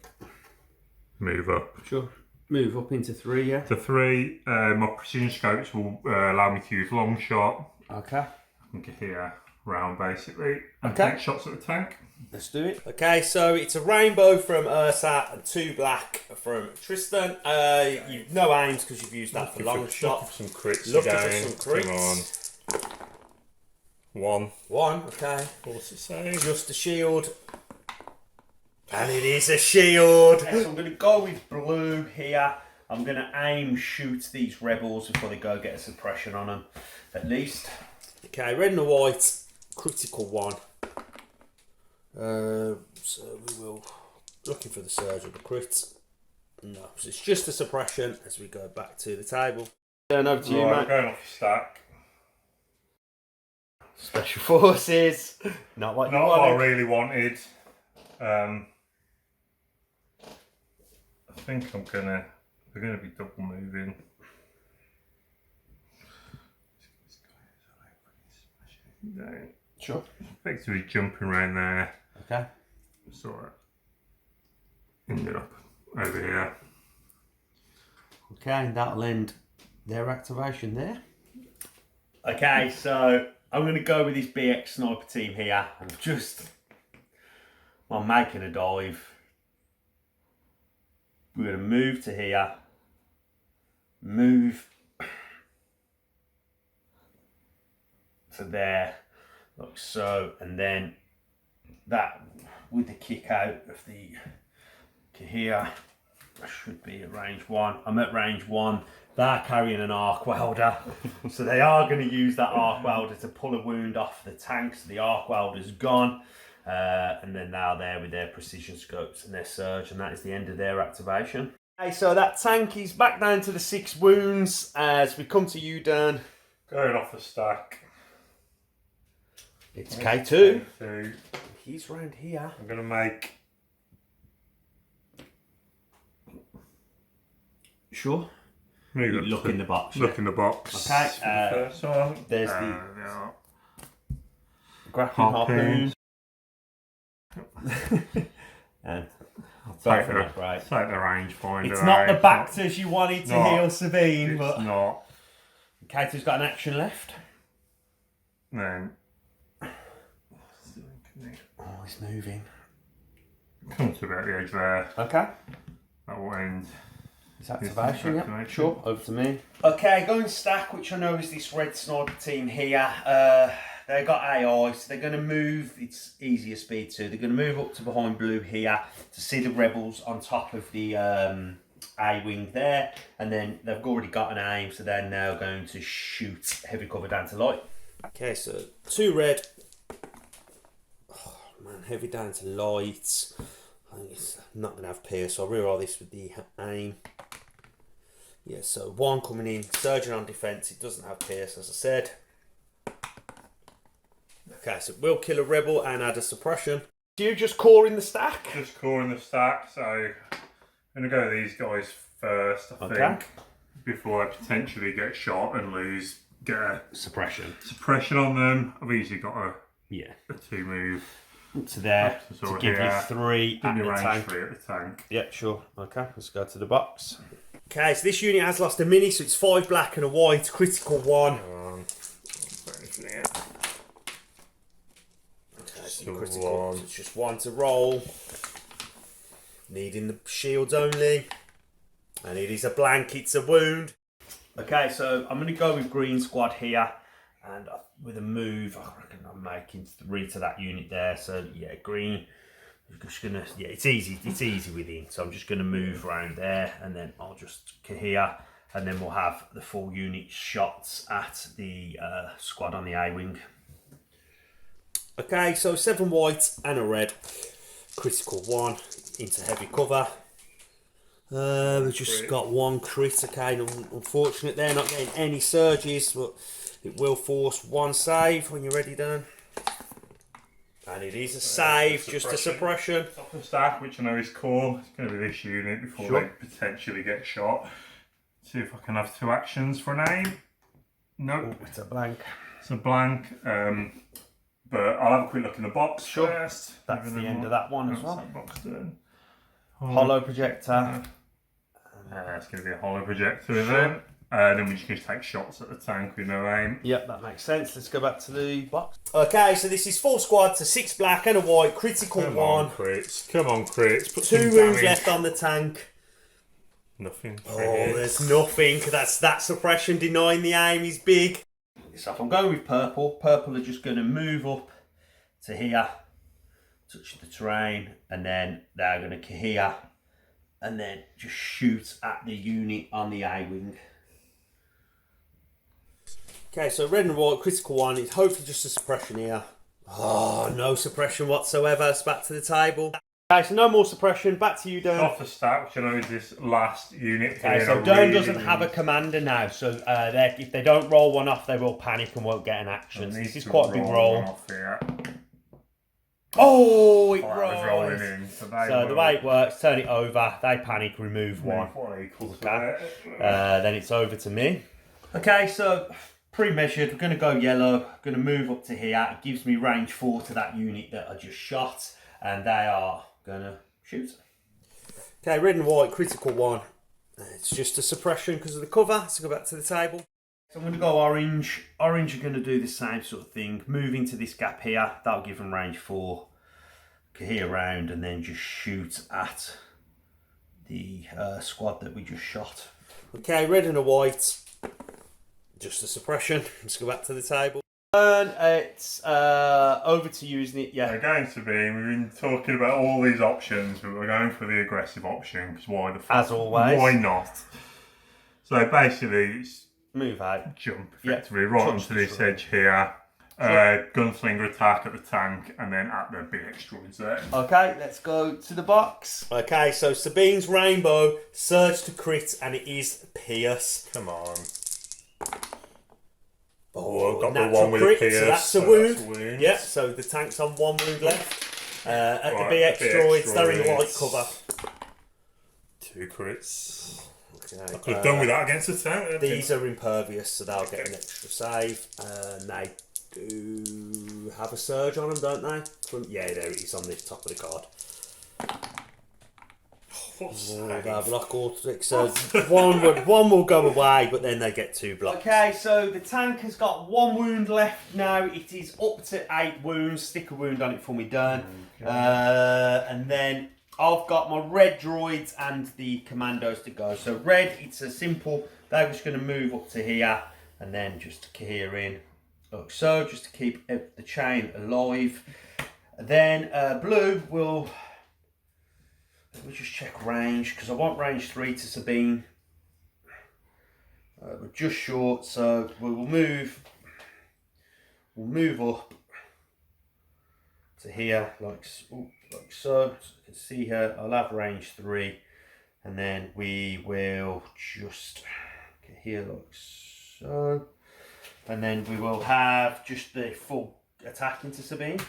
Move up. Sure. Move up into 3, yeah. To 3. My precision scopes will allow me to use long shot. Okay. I can get here round basically and Okay. take shots at the tank. Let's do it. Okay, so it's a rainbow from Ursa and 2 black from Tristan. You've no aims because you've used that for long shot. Looking for some crits Looking again. for some crits. Come on. 1, okay. Force a save. Just a shield. And it is a shield. Okay, so I'm going to go with blue here. I'm going to aim shoot these rebels before they go get a suppression on them, at least. Okay, red and a white, critical 1. So we will looking for the surge of the crits. No, so it's just a suppression as we go back to the table. Turn over to you, mate. I'm going off the stack. Special forces. Not what you Not what I wanted. really wanted. I think we're gonna be double moving. Down. Sure. Effectively jumping around there. Okay. Sort of ended up over here. Okay, that'll end their activation there. Okay, so I'm going to go with this BX sniper team here. I'm making a dive. We're going to move to here. Move to there, like so, and then that with the kick out of the here. I should be at range 1. I'm at range 1. They're carrying an arc welder, so they are going to use that arc welder to pull a wound off the tank. So the arc welder's gone, and then now they're with their precision scopes and their surge, and that is the end of their activation. Okay, so that tank is back down to the 6 wounds as we come to you, Dan. Going off the stack. It's K2. K2. He's round here. I'm going to make. Sure. Look in the box. Look Yeah. in the box. Okay. First one. There's the yeah. grappling harpoon. and both of them, right. Take the rangefinder. It's not the Bactors you wanted to heal Sabine, it's but not. Kato's got an action left. Then. Oh, he's moving. Come to about the edge there. Okay. That will end. His activation, yeah. activation. Sure, over to me. Okay, going stack, which I know is this red sniper team here. They got AI, so they're going to move. It's easier speed too. They're going to move up to behind blue here to see the rebels on top of the A-wing there, and then they've already got an aim, so they're now going to shoot heavy cover down to light. Okay, so 2 red. Oh man, heavy down to light. I think it's not going to have pierce, so I'll reroll this with the aim. Yeah, so 1 coming in, surging on defence. It doesn't have pierce, as I said. Okay, so we'll kill a rebel and add a suppression. Do you just core in the stack? Just core in the stack, so I'm going to go with these guys first, I think, before I potentially get shot and get a suppression on them. I've easily got a 2 move. To there, to give you 3 at the tank. 3 at the tank. Yeah, sure. Okay, let's go to the box. Okay, so this unit has lost a mini, so it's 5 black and a white, critical 1. Okay, so critical 1. It's just 1 to roll. Needing the shields only. And it is a blank, it's a wound. Okay, so I'm going to go with green squad here. And with a move, I reckon I'm making 3 to that unit there. So yeah, green. I'm just gonna, it's easy within. So I'm just going to move around there, and then I'll just here, and then we'll have the full unit shots at the squad on the A-wing. Okay, so 7 white and a red, critical 1 into heavy cover. We've just got 1 crit. Okay, unfortunate they're not getting any surges, but it will force 1 save when you're ready, Dan. And it is a save, just a suppression. Top of the stack, which I know is core. It's going to be this unit before they potentially get shot. See if I can have 2 actions for an aim. Nope. Oh, it's a blank. It's a blank. But I'll have a quick look in the box first. That's the end of that one as well. That box done? Hollow projector. It's going to be a hollow projector then. Then we just take shots at the tank with no aim. Yep, that makes sense. Let's go back to the box. Okay, so this is full squad to 6 black and a white, critical 1. Come on, crits. Come on, crits. Put 2 wounds left on the tank. Nothing. Oh, there's nothing. That suppression denying the aim is big. So if I'm going with purple, purple are just going to move up to here, touch the terrain, and then they're going to here, and then just shoot at the unit on the A-wing. Okay, so red and white, critical 1, it's hopefully just a suppression here. Oh, no suppression whatsoever, it's back to the table. Okay, so no more suppression, back to you, Dern. Off the stack, which I know is this last unit. Okay, so Dern doesn't have a commander now, so if they don't roll 1 off, they will panic and won't get an action. So this is quite a big roll. Oh, it rolls. Rolling in, so the way it works, turn it over, they panic, remove 1. Okay. Then it's over to me. Okay, so pre-measured, we're going to go yellow, going to move up to here. It gives me range 4 to that unit that I just shot, and they are going to shoot. Okay, red and white, critical 1. It's just a suppression because of the cover. Let's go back to the table. So I'm going to go orange. Orange are going to do the same sort of thing. Move into this gap here. That'll give them range 4. Here around and then just shoot at the squad that we just shot. Okay, red and a white. Just a suppression. Let's go back to the table. And it's over to you, isn't it? Yeah. We're going to be. We've been talking about all these options, but we're going for the aggressive option because why the fuck? As always. Why not? So basically, it's move out. Jump effectively right onto this edge here. Gunslinger attack at the tank and then at the BX droids there. Okay, let's go to the box. Okay, so Sabine's Rainbow, surge to crit, and it is Pierce. Come on. Oh, got the one with crit, Pierce. So that's a wound. Yeah, so the tank's on 1 wound left. At the BX droids, they're in light cover. 2 crits. Okay. I could have done with that against the tank. These are impervious, so they'll get an extra save. They do have a surge on them, don't they? Yeah, there it is on the top of the card. They have block automatic, so one will go away, but then they get 2 blocks. Okay, so the tank has got 1 wound left now. It is up to 8 wounds. Stick a wound on it for me, done. And then I've got my red droids and the commandos to go. So red, it's a simple. They're just going to move up to here and then just here in. Like so, just to keep the chain alive. Then blue will Let me just check range, because I want range 3 to Sabine. We're just short, so we'll move up to here, like so. So you can see here, I'll have range 3, and then we will just get here like so, and then we will have just the full attack into Sabine.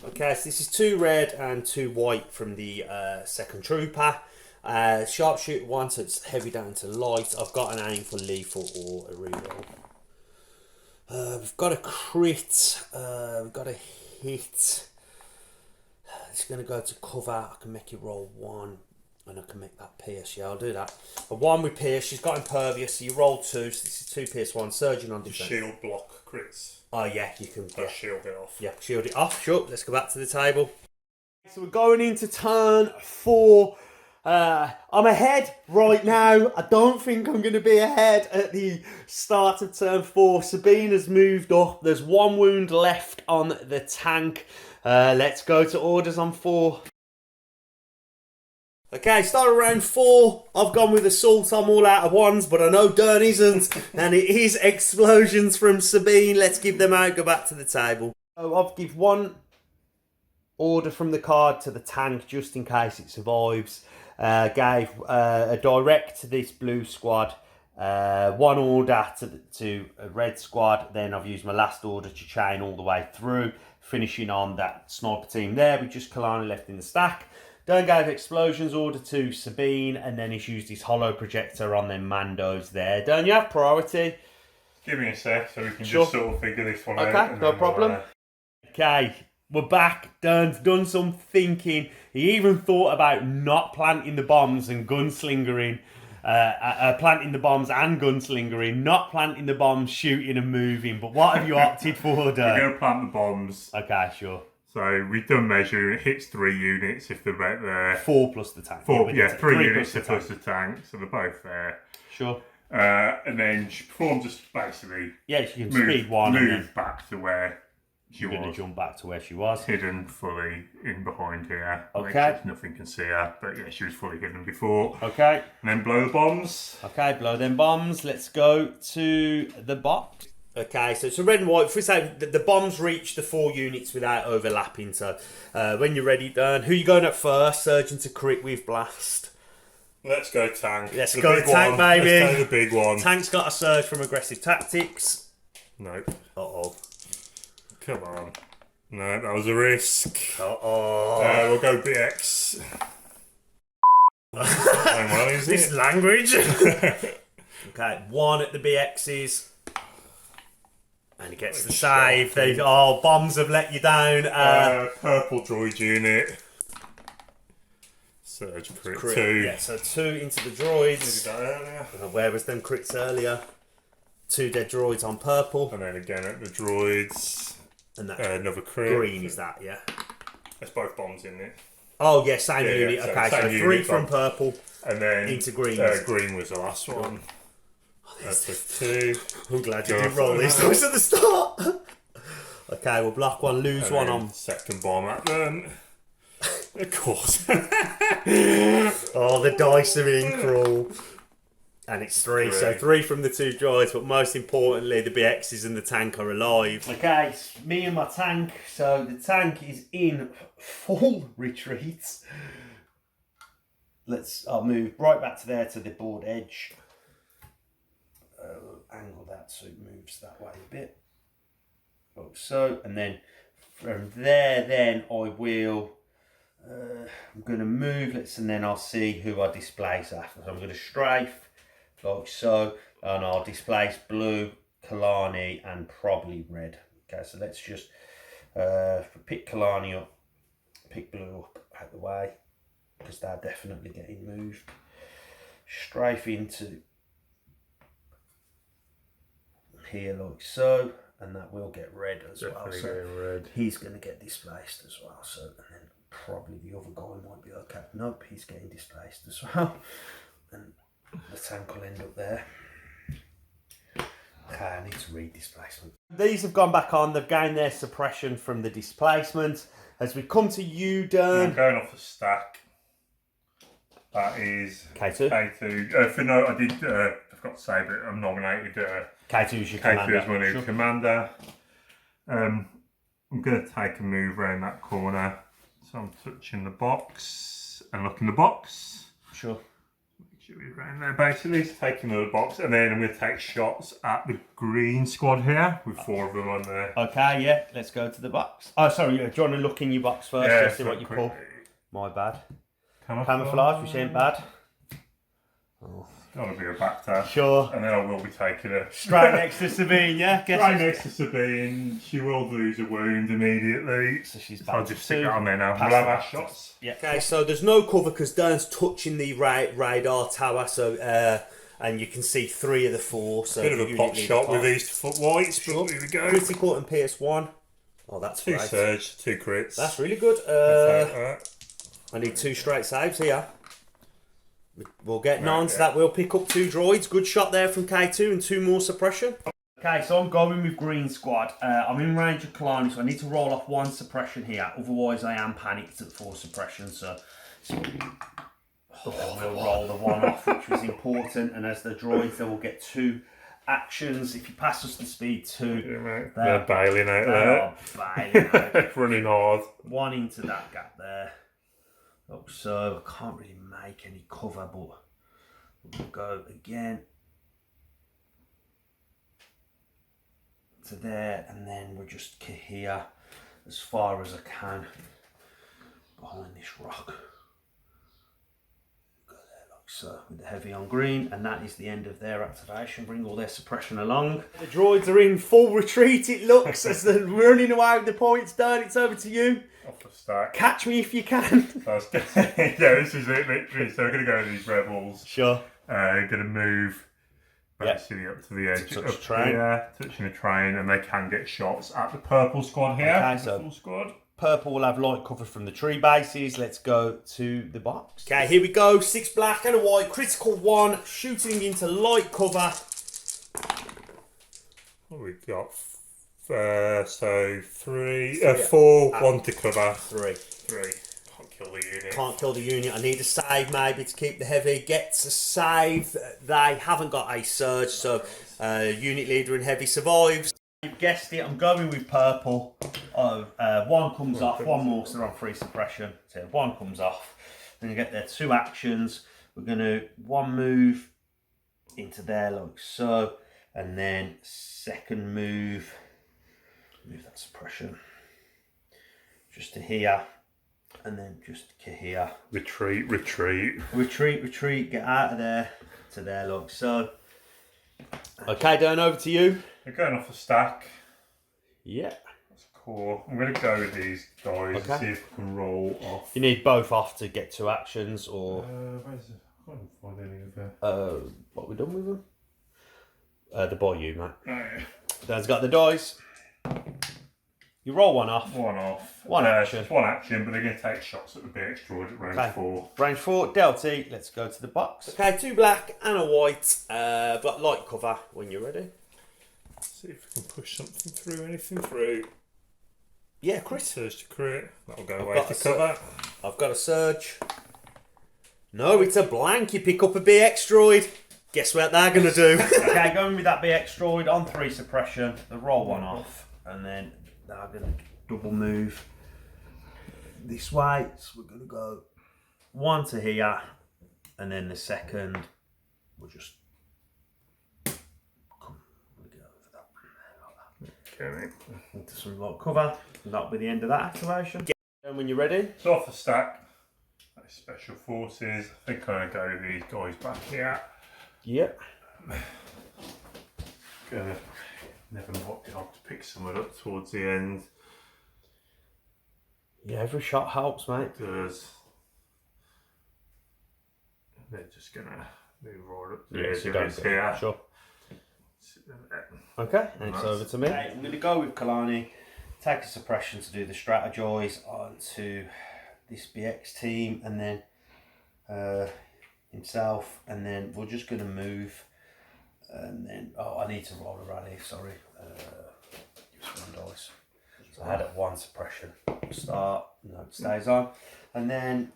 Okay, so this is 2 red and 2 white from the second trooper. Sharpshooter 1, so it's heavy down to light. I've got an aim for lethal or a reroll. We've got a crit. We've got a hit. It's going to go to cover. I can make it roll 1, and I can make that pierce. Yeah, I'll do that. A 1 with pierce. She's got impervious, so you roll 2. So this is 2 pierce 1. Surging on defense. Shield block crits. Oh yeah, you can shield it off. Yeah, shield it off. Sure. Let's go back to the table. So we're going into turn 4. I'm ahead right now. I don't think I'm going to be ahead at the start of turn 4. Sabine has moved up. There's 1 wound left on the tank. Let's go to orders on 4. Okay, start of round 4. I've gone with assault. I'm all out of 1s, but I know Dern isn't. And it is explosions from Sabine. Let's give them out. Go back to the table. So I've give 1 order from the card to the tank just in case it survives. Gave a direct to this blue squad, 1 order to a red squad. Then I've used my last order to chain all the way through, finishing on that sniper team there with just Kalani left in the stack. Dern gave explosions order to Sabine, and then he's used his hollow projector on them Mandos there. Dern, you have priority. Give me a sec so we can just sort of figure this one out. Okay, no problem. Okay. We're back. Dern's done some thinking. He even thought about not planting the bombs and gunslingering. Planting the bombs and gunslingering. Not planting the bombs, shooting and moving. But what have you opted for, Dern? We're going to plant the bombs. Okay, sure. So we've done measure. It hits 3 units if they're right there. 4 plus the tank. 4, yeah, 3 units plus the tank. So they're both there. Sure. And then she performs just basically... Yeah, she can speed 1 and then... back to where... She's going to jump back to where she was. Hidden fully in behind here. Okay. Nothing can see her, but yeah, she was fully hidden before. Okay. And then blow the bombs. Okay, blow them bombs. Let's go to the bot. Okay, so it's a red and white. If we say the bombs reach the 4 units without overlapping, so when you're ready, Dern, who are you going at first? Surging to crit with blast. Let's go tank. Let's go tank, baby. Let's go the big one. Tank's got a surge from aggressive tactics. Nope. Uh-oh. Come on. No, that was a risk. Uh-oh. We'll go BX. This language. Okay, 1 at the BXs. And he gets the save. Bombs have let you down. Purple droid unit. Surge crit 2. Yeah, so 2 into the droids. Where was them crits earlier? 2 dead droids on purple. And then again at the droids. And that's another crit. Green is that, yeah? There's both bombs in it. Oh, yeah, same unit. Yeah, okay, so 3 from purple. And then into green. Green was the last one. That's a 2. I'm glad you didn't roll these dice at the start. Okay, we'll block 1, lose 1 on. Second bomb at them. Of course. Oh, the dice are in cruel. And it's 3, so 3 from the 2 droids, but most importantly, the BXs and the tank are alive. Okay, it's me and my tank. So the tank is in full retreat. I'll move right back to there to the board edge. Angle that so it moves that way a bit. Like so, and then from there, then I will. I'm going to move. And then I'll see who I displace after. So I'm going to strafe. Like so, and I'll displace blue, Kalani, and probably red. Okay, so let's just pick Kalani up, pick blue up out the way, because they're definitely getting moved. Strafe into here like so, and that will get red as Definitely well. So red. He's going to get displaced as well. So, and then probably the other guy might be okay. Nope, he's getting displaced as well. And the tank will end up there. Okay, I need to read displacement. These have gone back on. They've gained their suppression from the displacement. As we come to you, Dern. I'm going off the stack. That is K2. K2. For no, I did. I forgot to say, but I'm nominated K2 is your K2 commander. as my new commander. I'm going to take a move around that corner. So I'm touching the box and looking the box. Sure. Make sure we're around there basically. So taking another box, and then I'm going to take shots at the green squad here with 4 of them on there. Okay, yeah. Let's go to the box. Oh, sorry. Do you want to look in your box first? Yeah, See what you pull. My bad. Camouflage, which ain't bad. Oh. Gotta be a back tab. Sure. And then I will be taking her straight next to Sabine, yeah? Right next to Sabine. She will lose a wound immediately. So she's I'll just stick it on there now. We'll have our shots. Yeah. Okay, so there's no cover because Dan's touching the radar tower, so and you can see 3 of the 4. So bit of a pop shot with these foot whites, but here we go. Critical and PS1. Oh, that's 2 great. surge, 2 crits. That's really good. I need 2 straight saves here. We'll get 9, so that will pick up 2 droids. Good shot there from K2 and 2 more suppression. Okay, so I'm going with green squad. I'm in range of Kalani, so I need to roll off 1 suppression here. Otherwise, I am panicked at 4 suppression. So we'll roll the 1 off, which was important. And as the droids, they will get 2 actions. If you pass us the speed 2, they're bailing out there. Bailing out. Running hard. 1 into that gap there. So I can't really make any cover, but we'll go again to there, and then we'll just get here as far as I can behind this rock. Go there like so with the heavy on green, and that is the end of their activation. Bring all their suppression along. The droids are in full retreat, it looks, as they're running away with the points. Dan, it's over to you. Off the stack. Catch me if you can. Yeah, this is it literally. So we're going to go with these rebels. Sure. Going to move basically up to the edge. Touch train. Yeah, touching a train, and they can get shots at the purple squad here. Okay, so full squad. Purple will have light cover from the tree bases. Let's go to the box. Okay, here we go. 6 black and a white. Critical 1. Shooting into light cover. What have we got? So 3, 4, 1 to cover. 3. Can't kill the unit. Can't kill the unit. I need a save maybe to keep the heavy. Gets a save. They haven't got a surge, so unit leader in heavy survives. You've guessed it. I'm going with purple. 1 comes off. 1 more, so they're on 3 suppression. So 1 comes off. Then you get their 2 actions. We're going to 1 move into there like so, and then 2nd move. Move that suppression just to here, and then just to here. Retreat. Retreat, get out of there to there, look. So, okay, Dan, over to you. We're going off the stack. Yeah. That's cool. I'm going to go with these guys and see if I can roll off. You need both off to get 2 actions, or... Where's it? I can't find any of that. What we done with them? The boy you, mate. Oh, yeah. Dan's got the dice. You roll 1 off. 1 off. 1 action. It's 1 action, but they're going to take shots at the BX droid at range 4. Range 4, Delta. Let's go to the box. Okay, 2 black and a white. But light cover when you're ready. See if we can push something through, anything through. Yeah, crit. Surge to crit. That'll go away to cover. I've got a surge. No, it's a blank. You pick up a BX droid. Guess what they're going to do? Okay, going with that BX droid on 3 suppression. They roll 1 off, and then they're going to double move this way. So we're going to go 1 to here, and then the 2nd we'll just come. We'll go for that like that. Okay. Into some light cover. And that'll be the end of that activation. And when you're ready. So off the stack. Special forces. I think I'm going to go with these guys back here. Yep. Gonna never not get up to pick someone up towards the end. Yeah, every shot helps, mate. It does. They're just gonna move right up to the edge of this here. Sure. Okay, and it's over to me. Okay, I'm going to go with Kalani. Take a suppression to do the strategize onto this BX team, and then himself, and then we're just going to move, and then I need to roll a rally, sorry, use 1 dice, so I had it 1 suppression start, no, it stays on, and then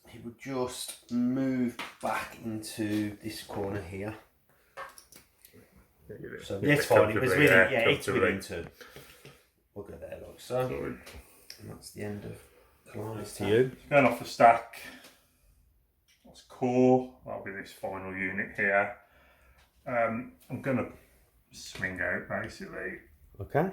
he would just move back into this corner here. So it's fine. It was really, it's within 2. We'll go there like so. And that's the end of Kalani's to you. Going off the stack. That's core. That'll be this final unit here. I'm gonna swing out basically. Okay.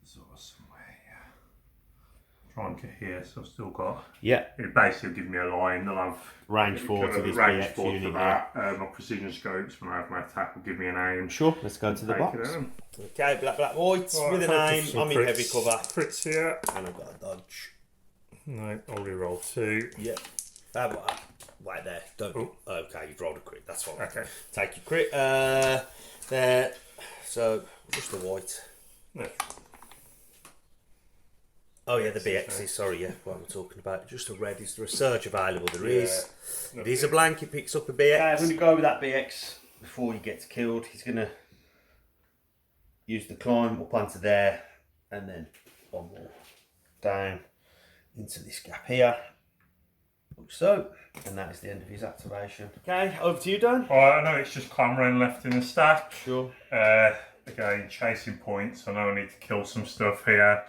Sort of somewhere here. Try and get here, so I've still got. Yeah. It basically give me a line. I'll have range 4 to this range BX 4 unit. for that. My precision scopes when I have my attack will give me a name. Sure. Let's go to the box. Okay, black, white Right, with a name. I'm in heavy cover. Crits here. And I've got a dodge. No, I'll re-roll 2. Yeah. Wait there. Don't. Oh. Okay, you've rolled a crit. That's fine. Okay. Take your crit. There. So just the white. No. Oh yeah, the BXs. Sorry, yeah. What we're talking about. Just a red. Is there a surge available? There is. It is a blank. It picks up a BX. I'm going to go with that BX before he gets killed. He's going to use the climb up onto there, and then one more down into this gap here. Like so, and that is the end of his activation. Okay, over to you, Dan. Alright, I know it's just Clan Wren left in the stack. Sure. Again, chasing points. I know I need to kill some stuff here.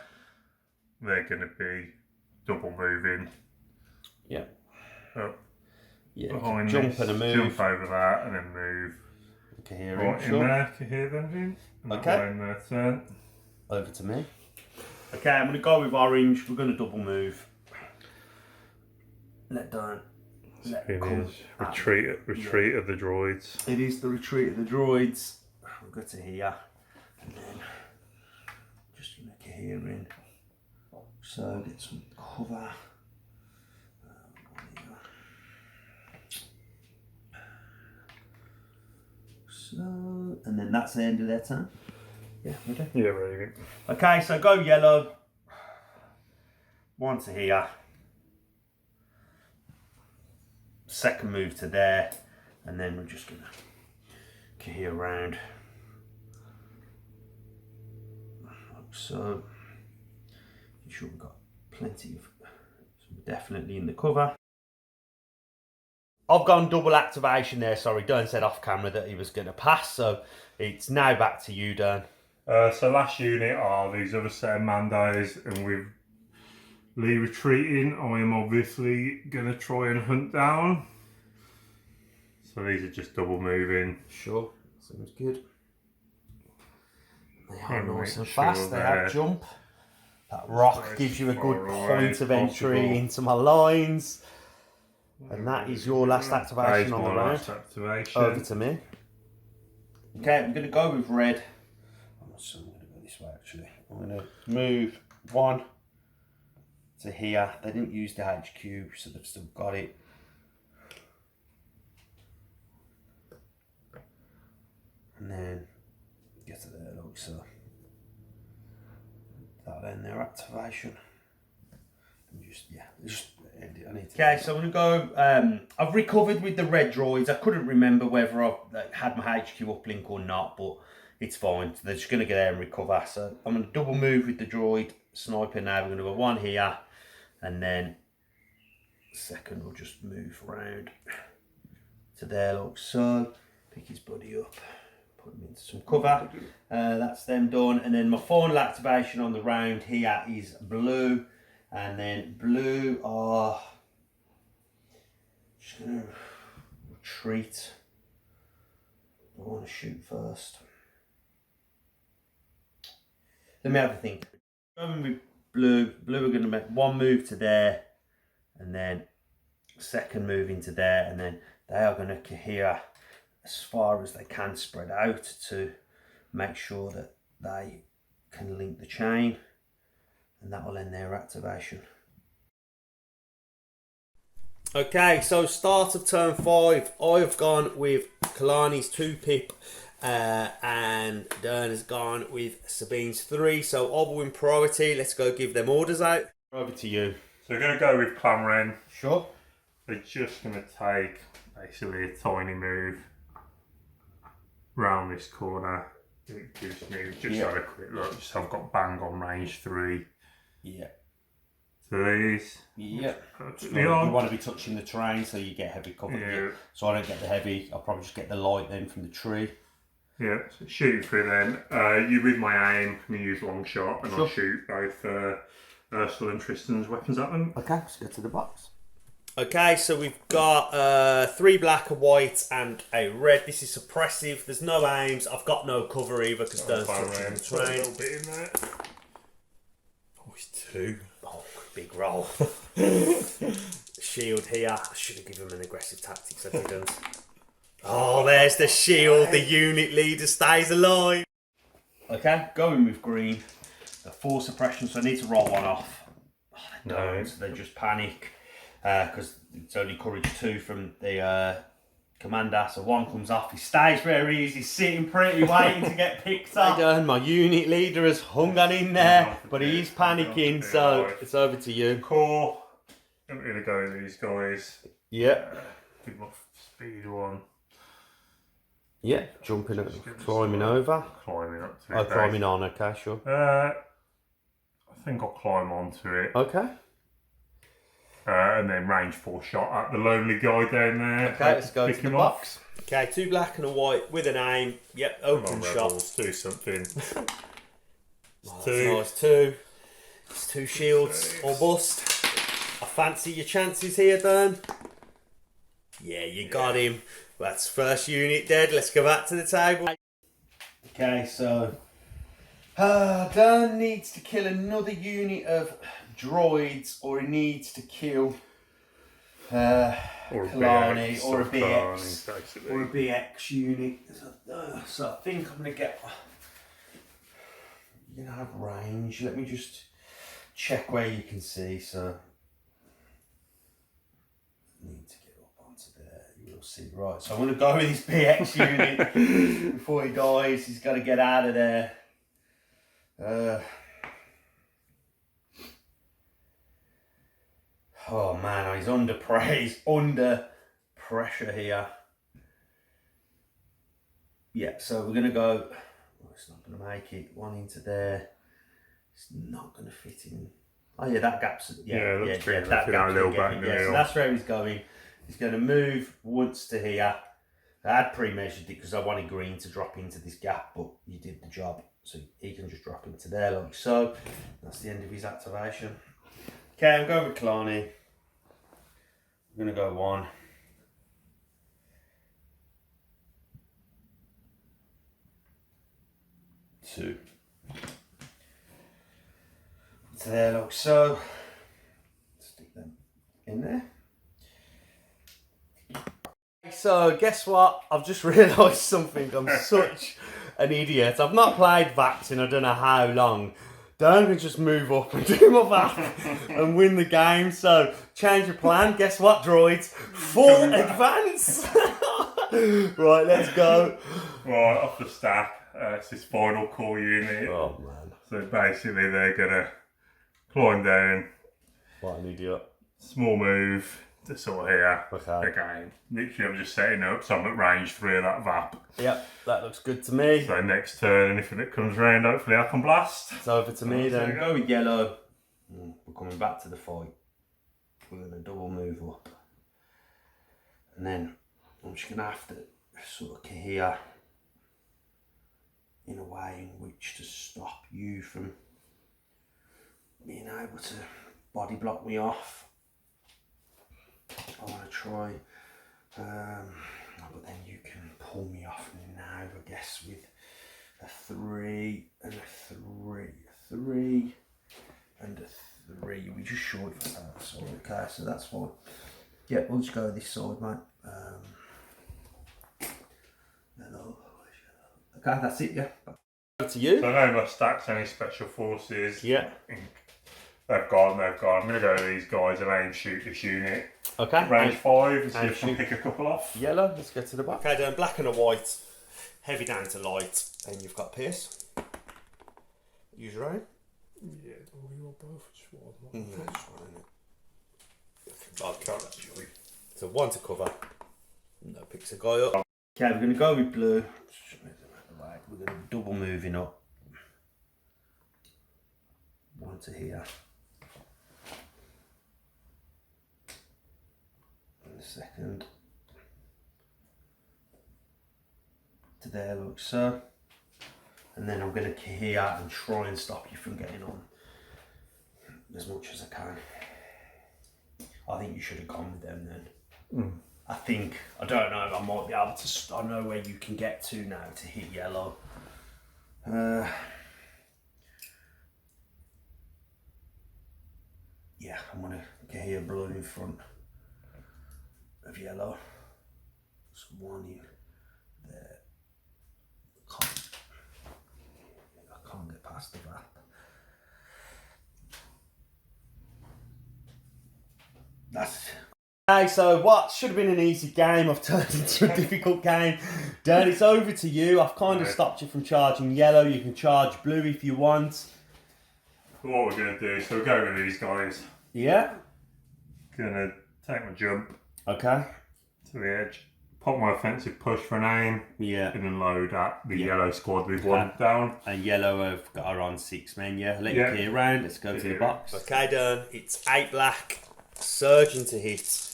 They're going to be double moving. Yeah. Up Yeah. behind Jump this, and a move. jump over that, and then move. Okay, Right in there, can hear them in. Okay. In their turn. Over to me. Okay, I'm going to go with orange. We're going to double move. Let down. Retreat of the droids. It is the retreat of the droids. We'll go to here. And then just going to here in. So get some cover. So, and then that's the end of their turn. Yeah, ready? Yeah, ready. Okay, so go yellow. One to here. Second move to there. And then we're just gonna here around. Like so. I'm sure we've got plenty of, definitely in the cover. I've gone double activation there, sorry, Dern said off camera that he was going to pass, so it's now back to you, Dern. So last unit are these other set of Mandos, and with Lee retreating, I am obviously going to try and hunt down. So these are just double moving. Sure, sounds good. They are nice and fast, they have jump. That rock gives you a good point of entry into my lines. And that is your last activation on the round. Over to me. Okay, I'm going to go with red. I'm going to go this way actually. I'm going to move 1 to here. They didn't use the HQ, so they've still got it. And then get to there like so. That'll end their activation. I need to. Okay, so I'm going to go. I've recovered with the red droids. I couldn't remember whether I had my HQ uplink or not, but it's fine. They're just going to get there and recover. So I'm going to double move with the droid sniper now. We're going to go 1 here, and then second we'll just move around to there like so. Pick his buddy up. Put him into some cover. That's them done. And then my final activation on the round here is blue. And then blue are just going to retreat. I want to shoot first. Let me have a think. Going with blue. Blue are going to make 1 move to there. And then second move into there. And then they are going to cohere as far as they can spread out to make sure that they can link the chain, and that will end their activation. Okay, so start of turn 5, I've gone with Kalani's 2-pip and Dern has gone with Sabine's 3, so I will win priority. Let's go give them orders out. Over to you. So we're going to go with Clan Wren. Sure. They're just going to take basically a tiny move round this corner. It gives me just have a quick look. Just I've got bang on range 3. Yeah. To So these. Yep. You You want to be touching the terrain so you get heavy cover. Yeah. So I don't get the heavy. I'll probably just get the light then from the tree. Yeah, so shooting through then. You with my aim, I'm going to use long shot and Sure. I'll shoot both Ursula and Tristan's weapons at them. Okay, let's go to the box. Okay, so we've got 3 black, a white and a red. This is suppressive. There's no aims. I've got no cover either because don't touch the Put a terrain. little bit in there. Oh, it's 2. Oh, big roll. Shield here. I should have given him an aggressive tactics. I didn't. Oh, there's the shield. The unit leader stays alive. Okay, going with green. 4 suppression, so I need to roll one off. Oh, they don't. So they just panic because it's only courage 2 from the commander. So 1 comes off. He stays where he is. He's sitting pretty, waiting to get picked up. My unit leader has hung on in there, but he is panicking. So it's over to you. Core. I'm going to go with these guys. Yeah. Give them a speed 1. Yeah, jumping up, climbing over. Climbing up to it. Oh, climbing on, okay, sure. I think I'll climb onto it. Okay. And then range 4 shot at the lonely guy down there. Okay, let's go Pick to the him box. Okay, 2 black and a white with an aim. Yep, open shot. Rebels, do something. Oh, 2. Nice, 2. It's 2 shields or bust. I fancy your chances here, Dan. Yeah, you got him. That's first unit dead. Let's go back to the table. Okay, so Dan needs to kill another unit of droids, or he needs to kill Kalani, or a BX, or a BX unit. So I think I'm gonna get. You're gonna have range. Let me just check where you can see. So need to get up onto there. You'll see. Right. So I'm gonna go with his BX unit before he dies. He's got to get out of there. Oh man, he's under pressure here. Yeah, so we're gonna go. Oh, it's not gonna make it. 1 into there. It's not gonna fit in. Oh yeah, that gap's Looks good. that gap's a little gonna back get in. So that's where he's going. He's gonna move once to here. I had pre-measured it because I wanted green to drop into this gap, but you did the job. So he can just drop into there like so. That's the end of his activation. Okay, I'm going with Kalani. I'm going to go 1. 2. So there like so. Stick them in there. So guess what? I've just realised something. I'm such an idiot. I've not played VAX in I don't know how long. Dan can just move up and do my VAX and win the game. So change of plan. Guess what, droids? Full advance. Right, let's go. Right, off the stack. It's his final core unit. Oh man. So basically they're gonna climb down. What an idiot. Small move. To sort of here. Okay. Again, literally I'm just setting up, so I'm at range 3 of that VAP. Yep, that looks good to me. So next turn, anything that comes round, hopefully I can blast. It's over to me then. Go with yellow. We're coming back to the fight. We're going to double move up. And then I'm just going to have to sort of here in a way in which to stop you from being able to body block me off. I want to try, but then you can pull me off now, I guess, with a 3 and a 3, a 3 and a 3. We just short for that, so okay, so that's fine. Yeah, we'll just go this side, mate. Hello. Okay, that's it, yeah. Back to you. So I know my stacks any special forces. Yeah. They've gone. I'm going to go with these guys and aim shoot this unit. Okay. Range 5 and see if I can pick a couple off. Yellow, let's get to the back. Okay, then black and a white. Heavy down to light. And you've got Pierce. Use your own. Yeah, we want both. Just one. Okay. So 1 to cover. No, picks a guy up. Okay, we're going to go with blue. We're going to double moving up. 1 to here. second. To there, look, so. And then I'm going to key here and try and stop you from getting on as much as I can. I think you should have gone with them then. I think, I don't know, I might be able to, I know where you can get to now to hit yellow. Yeah, I'm going to get here blue in front of yellow. So one in there. I can't get past the gap. That's okay, so what should have been an easy game, I've turned into a difficult game. Dan, it's over to you. I've kind of stopped you from charging yellow. You can charge blue if you want. What we're going to do is we'll go with these guys. Yeah. Gonna take my jump. Okay. To the edge. Pop my offensive push for an aim. Yeah. And then load at the yellow squad with one down. And yellow have got her on 6 men, yeah. Let you key around. Let's go to the box. Okay, Dan. It's 8 black. Surging to hit.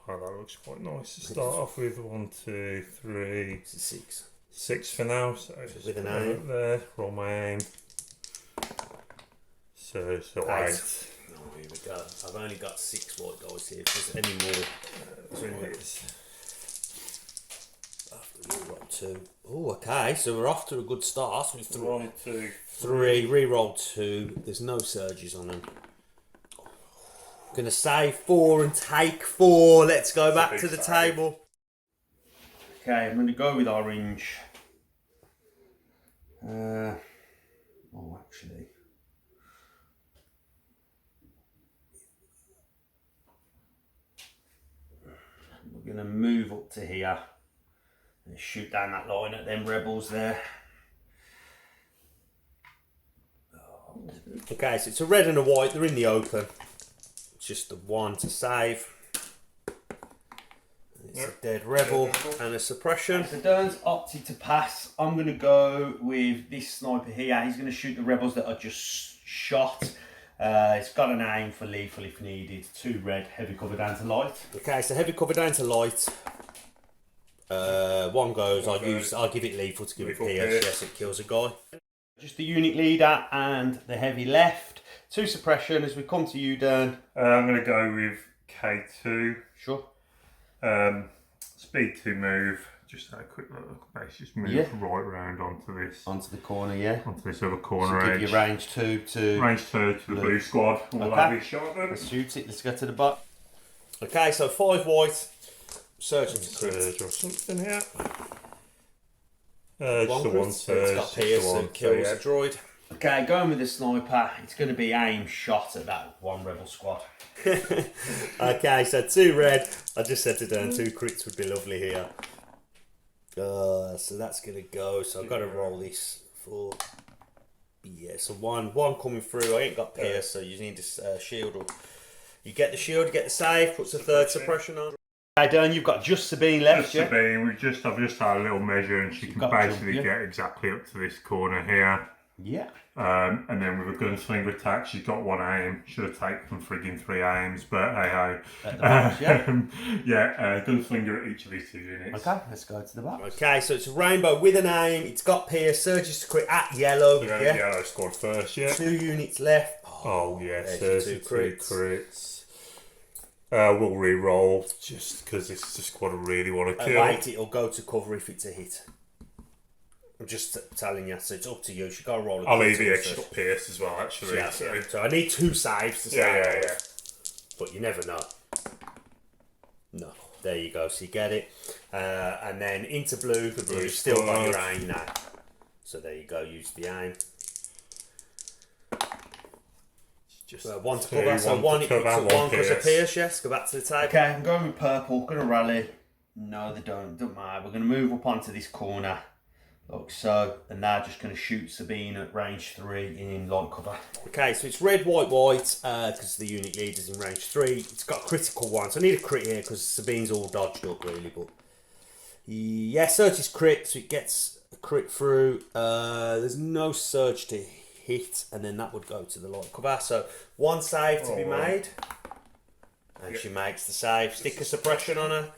Oh, that looks quite nice to start off with. 1, 2, 3. It's a 6. 6 for now. So with an aim. There. Roll my aim. So 8. Oh, here we go. I've only got 6 white guys here. If there's any more, roll 2. Oh, okay. So we're off to a good start with 1, 2, 3. Reroll 2. There's no surges on them. Gonna save 4 and take 4. Let's go back to the table. Okay, I'm gonna go with orange. Oh, actually. We're going to move up to here and shoot down that line at them rebels there. Okay, so it's a red and a white, they're in the open. It's just the one to save. It's a dead rebel and a suppression. So Dern's opted to pass. I'm going to go with this sniper here. He's going to shoot the rebels that are just shot. It's got an aim for lethal if needed. 2 red, heavy cover down to light. Okay, so heavy cover down to light. 1 goes. I'll give it lethal to give it pierce. Yes, it kills a guy. Just the unit leader and the heavy left. 2 suppression. As we come to you, Dern. I'm going to go with K2. Sure. Speed to move. Just a quick look. Just move right round onto this. Onto the corner, yeah. Onto this other corner so edge. Give you range 2 to... Range 2 to the blue squad. We'll have this shot then. Let's shoot it. Let's go to the butt. Okay, so 5 white. Surgeon to surge or something here. Just a 1 surge. It's got pierce and kills a droid. Okay, going with the sniper. It's going to be aim shot at that 1 rebel squad. Okay, so 2 red. I just said to Dan 2 crits would be lovely here. So that's going to go. So I've got to roll this for... Yeah, so one coming through. I ain't got pierce, so you need this shield. Or you get the shield, you get the save, puts a 3rd suppression on. Okay, Dan, you've got just Sabine left, Sabine, I've just had a little measure and she can basically get exactly up to this corner here. Yeah. And then with a gunslinger attack, she's got 1 aim. Should have taken frigging 3 aims, but hey ho. At the box, gunslinger at each of these 2 units. Okay, let's go to the box. Okay, so it's a rainbow with an aim. It's got pierce, surges to crit at yellow. Yellow squad first, 2 units left. Oh yeah, surges 2 crits. We'll re-roll just because it's the squad I really want to kill. Wait, it'll go to cover if it's a hit. I'm just telling you, so it's up to you. She's got to roll. I'll leave the extra pierce as well, actually. Yeah, so I need 2 saves to save. Yeah. But you never know. No, there you go. So you get it, and then into blue. The blue you've still got your aim now. So there you go. Use the aim. Just 1 to cover. So 1 it picks up 1 because of pierce. Yes, go back to the table. Okay, I'm going with purple. Going to rally. No, they don't. Don't matter. We're going to move up onto this corner. Like so, and they're just going to shoot Sabine at range 3 in light cover. Okay, so it's red, white, white, because the unit leader's in range 3. It's got a critical 1, so I need a crit here because Sabine's all dodged up really, but yeah, surge is crit, so it gets a crit through. There's no surge to hit, and then that would go to the light cover. So 1 save to be made, And she makes the save. Sticker suppression on her.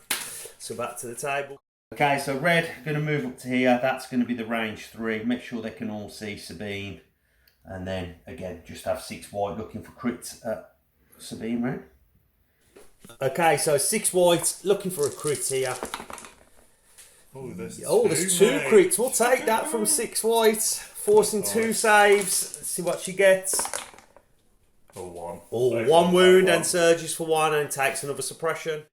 So back to the table. Okay, so red going to move up to here. That's going to be the range 3. Make sure they can all see Sabine. And then again, just have 6 white looking for crits at Sabine Wren. Okay, so 6 white looking for a crit here. Oh, there's two crits. We'll take that from 6 white. Forcing 2 saves. Let's see what she gets. Or 1. Oh, 1 wound and surges for 1 and takes another suppression.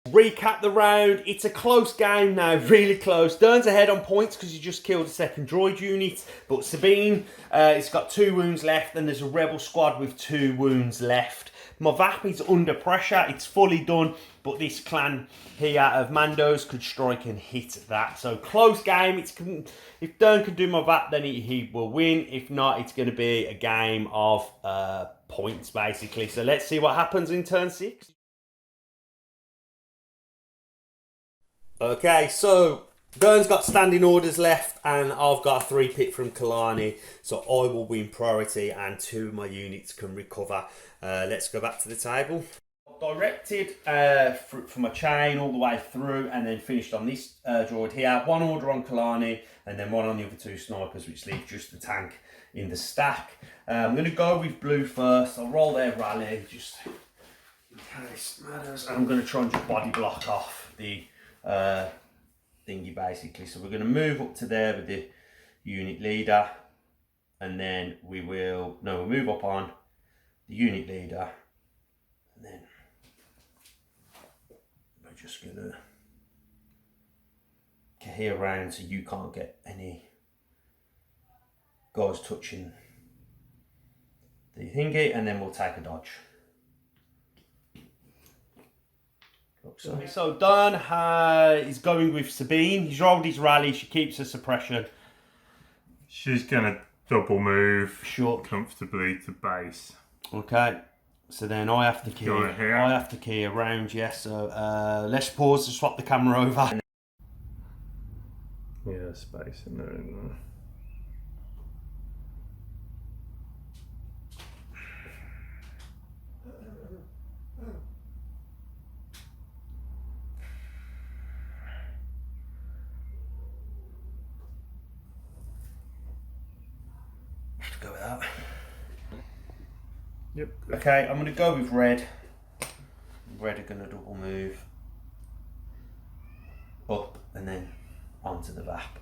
Recap the round. It's a close game now, really close. Dern's ahead on points because he just killed a second droid unit. But Sabine, it's got 2 wounds left and there's a rebel squad with 2 wounds left. My VAP is under pressure. It's fully done. But this clan here of Mandos could strike and hit that. So close game. If Dern can do my VAP, then he will win. If not, it's going to be a game of points, basically. So let's see what happens in turn 6. Okay, so Dern's got standing orders left and I've got a 3-pit from Kalani. So I will win priority and 2 of my units can recover. Let's go back to the table. Directed from a chain all the way through and then finished on this droid here. 1 order on Kalani and then 1 on the other 2 snipers, which leaves just the tank in the stack. I'm going to go with blue first. I'll roll their rally just in case it matters. And I'm going to try and just body block off the thingy basically. So we're going to move up to there with the unit leader and then we'll move up on the unit leader and then we're just going to cohere around so you can't get any guys touching the thingy and then we'll take a dodge. So Dern is going with Sabine. He's rolled his rally. She keeps her suppression. She's going to double move comfortably to base. Okay. So then I have to key. I have to key around. Yes. So let's pause to swap the camera over. Yeah, space in there, isn't there? Go with that. Yep. Okay, I'm going to go with red. Red are going to double move up and then onto the VAP.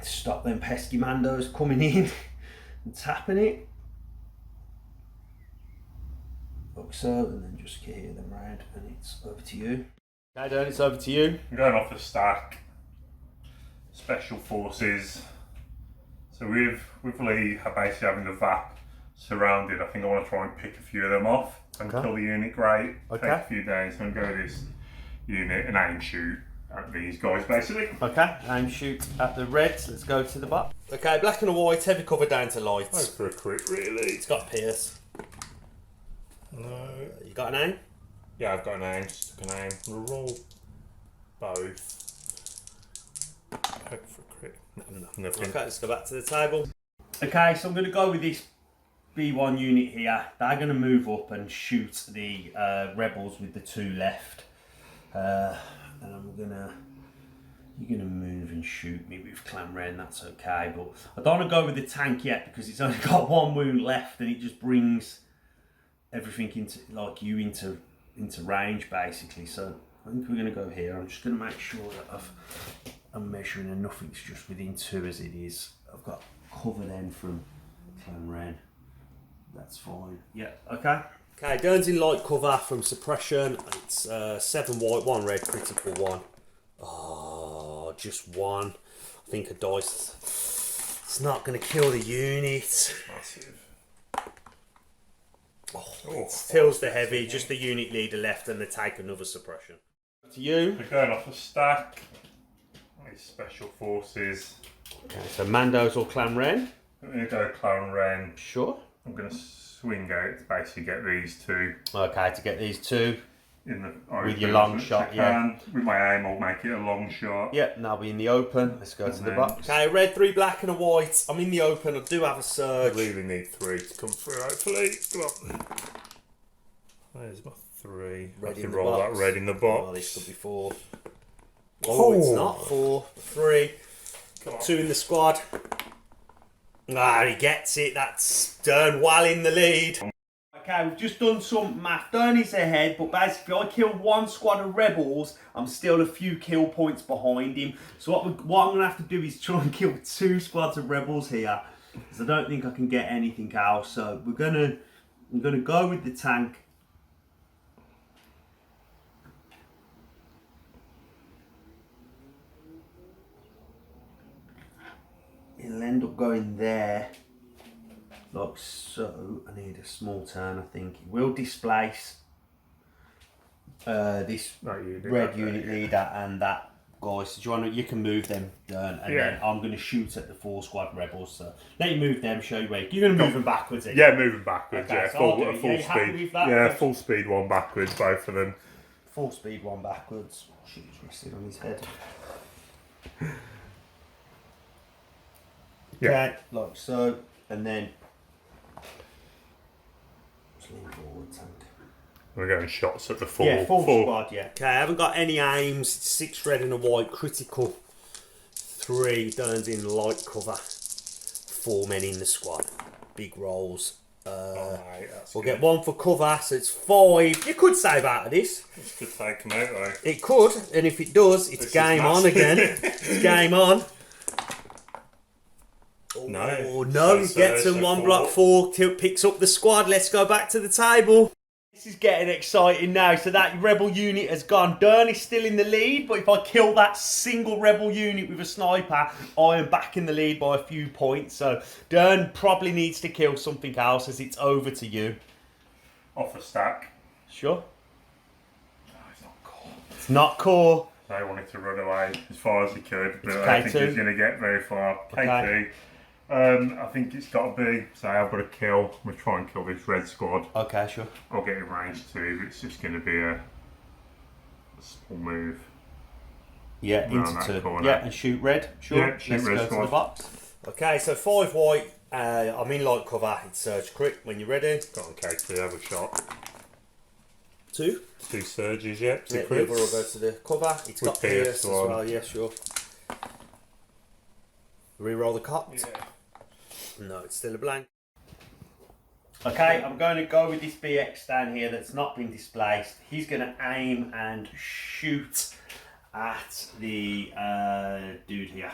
Stop them pesky Mandos coming in and tapping it. Like so, and then just gear them round and it's over to you. Okay, Dan, it's over to you. I'm going off the stack. Special forces. So with Lee basically having the VAP surrounded, I think I want to try and pick a few of them off and kill the unit great. Take a few days and go with this unit and aim shoot at these guys basically. Okay, aim shoot at the reds. Let's go to the butt. Okay, black and white, heavy cover down to light. Go for a crit really. It's got Pierce. No. You got an aim? Yeah, I've got an aim. Just an aim. We'll roll both. Hope for a crit. Nothing. Okay, let's go back to the table. Okay, so I'm going to go with this B1 unit here. They're going to move up and shoot the rebels with the 2 left. And you're going to move and shoot me with Clan Wren, that's okay. But I don't want to go with the tank yet because it's only got 1 wound left and it just brings everything into range basically. So I think we're going to go here. I'm just going to make sure that I'm measuring and nothing's just within 2 as it is. I've got cover then from Clan Wren. That's fine. Yeah, okay. Okay, Dern's in light cover from suppression. It's 7 white, 1 red, critical 1. Oh, just 1. I think a dice. It's not going to kill the unit. Massive. It tills the heavy, just the unit leader left and they take another suppression. To you. We're going off the stack. These special forces. Okay, so Mandos or Clan Wren? I'm going to go Clan Wren. Sure. I'm going to swing out to basically get these 2. Okay, to get these 2. in the open. With your long shot, yeah. With my aim, I'll make it a long shot. Yeah, now we're in the open. Let's go to the box. Okay, red, 3 black and a white. I'm in the open. I do have a I surge. really need 3 to come through, hopefully. Come on. There's my 3. Red I in can the roll box. that red in the box. Oh, this could be 4. Oh, it's not 4. 3. Come on. 2 in the squad. Ah, he gets it. That's Dern well in the lead. Okay, we've just done some math. Dern's ahead, but basically I kill one squad of rebels, I'm still a few kill points behind him. So what I'm going to have to do is try and kill 2 squads of rebels here, because I don't think I can get anything else. So I'm going to go with the tank. It'll end up going there. Like so. I need a small turn, I think. It will displace this red unit leader and that guy. So you can move them down, and then I'm going to shoot at the 4 squad rebels. So let you move them, show you where you're going to move them backwards. Yeah, moving backwards. Okay, Yeah, so full speed. Yeah, full speed one backwards, both of them. Full speed one backwards. Shoot, rested on his head. Yeah. Okay, like so, and then just lean forward, tank. We're going shots at the full. Yeah, full squad, yeah. Okay, I haven't got any aims. 6 red and a white, critical. 3 Dern's in light cover. 4 men in the squad. Big rolls. We'll get 1 for cover, so it's 5. You could save out of this. This could take them out though. It could, and if it does, it's game on again. It's game on. Oh no, he gets him 1 block 4, picks up the squad. Let's go back to the table. This is getting exciting now. So that rebel unit has gone. Dern is still in the lead, but if I kill that single rebel unit with a sniper, I am back in the lead by a few points. So Dern probably needs to kill something else as it's over to you. Off a stack. Sure. No, it's not core. It's not core. They wanted to run away as far as he could, but It's I don't think K2. he's going to get very far. Okay. K2. I think it's got to be, so I've got to kill. I'm going to try and kill this red squad. Okay, sure. I'll get in range 2, but it's just going to be a small move. Yeah, Around into that 2. corner. Yeah, and shoot red. Sure. Yeah, shoot Let's red go squad. to the box. Okay, so 5 white. I'm in light cover. It's surge crit when you're ready. Got on K2, have a shot. 2. 2 surges, yeah. 2 Yeah, the other will crits. go to the cover. It's With got Pierce as one. well, yeah, sure. Reroll the cop. Yeah. No, it's still a blank. Okay, I'm going to go with this BX down here that's not been displaced. He's going to aim and shoot at the dude here.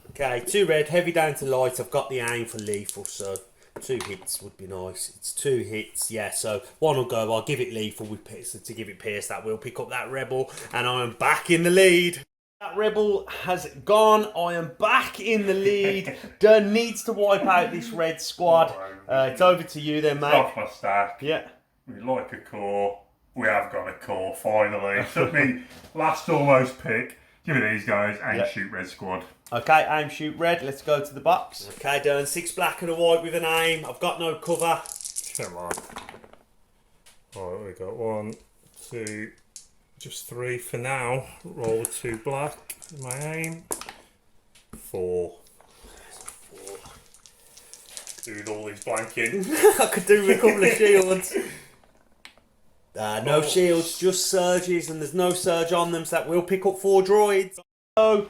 Okay, 2 red, heavy down to light. I've got the aim for lethal, so 2 hits would be nice. It's 2 hits, yeah, so 1 will go. I'll give it lethal with Pierce, to give it Pierce. That will pick up that rebel, and I am back in the lead. That rebel has gone. I am back in the lead. Dern needs to wipe out this red squad. It's over to you then, mate. Off my stack. Yeah. We like a core. We have got a core, finally. Took me last almost pick. Give it these guys and shoot red squad. Okay, aim, shoot red. Let's go to the box. Okay, Dern, 6 black and a white with an aim. I've got no cover. Come on. Alright, we got 1, 2, just 3 for now. Roll 2 black. My aim. 4. Doing all these blanking. I could do with a couple of shields. No shields, just surges, and there's no surge on them, so that will pick up 4 droids. So,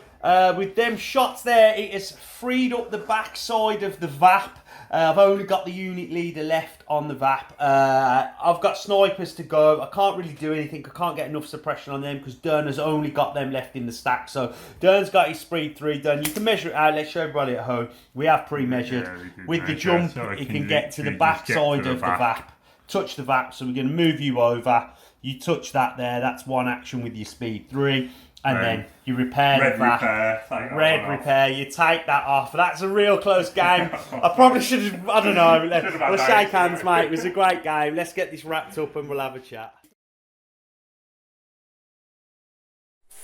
with them shots there, it has freed up the backside of the VAP. I've only got the unit leader left on the VAP. I've got snipers to go. I can't really do anything. I can't get enough suppression on them because Dern has only got them left in the stack. So Dern's got his speed 3 done. You can measure it out. Let's show everybody at home. We have pre-measured. Yeah, with the measure, jump, so it it can can get to the literally just backside get to of the the VAP. VAP. Touch the VAP. So we're going to move you over. You touch that there. That's one action with your speed 3. And then you repair Red the VAP. repair. Take that Red one off. repair, you take that off. That's a real close game. I probably should have, I don't know. We'll shake hands, mate. It was a great game. Let's get this wrapped up and we'll have a chat.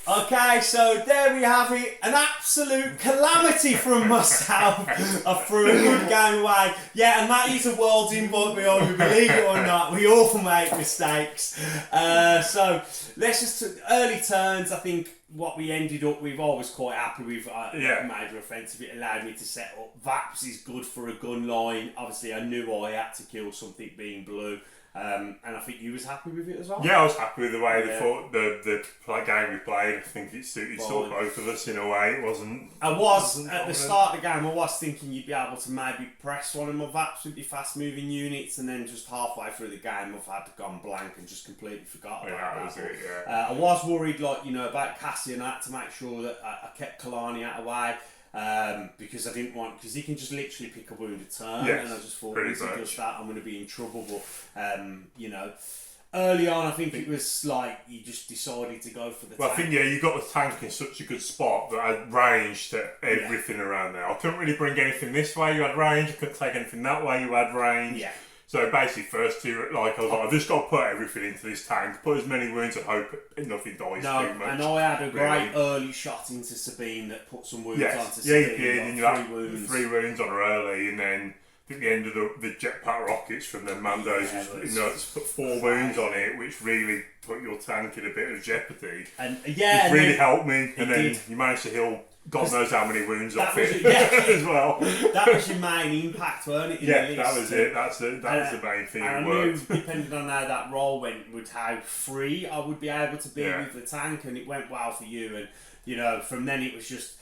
Okay, so there we have it. An absolute calamity from myself. I threw a good game away. Yeah, and that is a world's invite behind me, believe it or not. We all make mistakes. So let's just, early turns, I think what we ended up with, I was quite happy with major offensive. It allowed me to set up. Vaps is good for a gun line. Obviously, I knew I had to kill something being blue. And I think you was happy with it as well. Yeah, I was happy with the way the game we played. I think it suited sort of both of us in a way. It wasn't. At the start of the game, I was thinking you'd be able to maybe press one of my VAPs with your fast moving units, and then just halfway through the game, I've had gone blank and just completely forgot about that. I was worried, about Cassian. I had to make sure that I kept Kalani out of the way. Because I didn't want, because he can just literally pick a wound a turn, and I just thought if he does that, I'm going to be in trouble. But early on, I think it was like you just decided to go for the. Well, tank. I think you got the tank in such a good spot that I had range to everything around there. I couldn't really bring anything this way. You had range. I couldn't take anything that way. You had range. Yeah. So basically, first two, I was like, I've just got to put everything into this tank, put as many wounds and hope nothing dies too much. And I had a great early shot into Sabine that put some wounds onto Sabine. Yeah, you did, and you had 3 wounds on her early, and then at the end of the jetpack rockets from the Mandos, put 4 wounds on it, which really put your tank in a bit of jeopardy. And it really helped me, and then you managed to heal God knows how many wounds off it as well. That was your main impact, weren't it? That was it. That was the main thing. And I knew, depending on how that roll went, with how free I would be able to be with the tank, and it went well for you. And from then it was just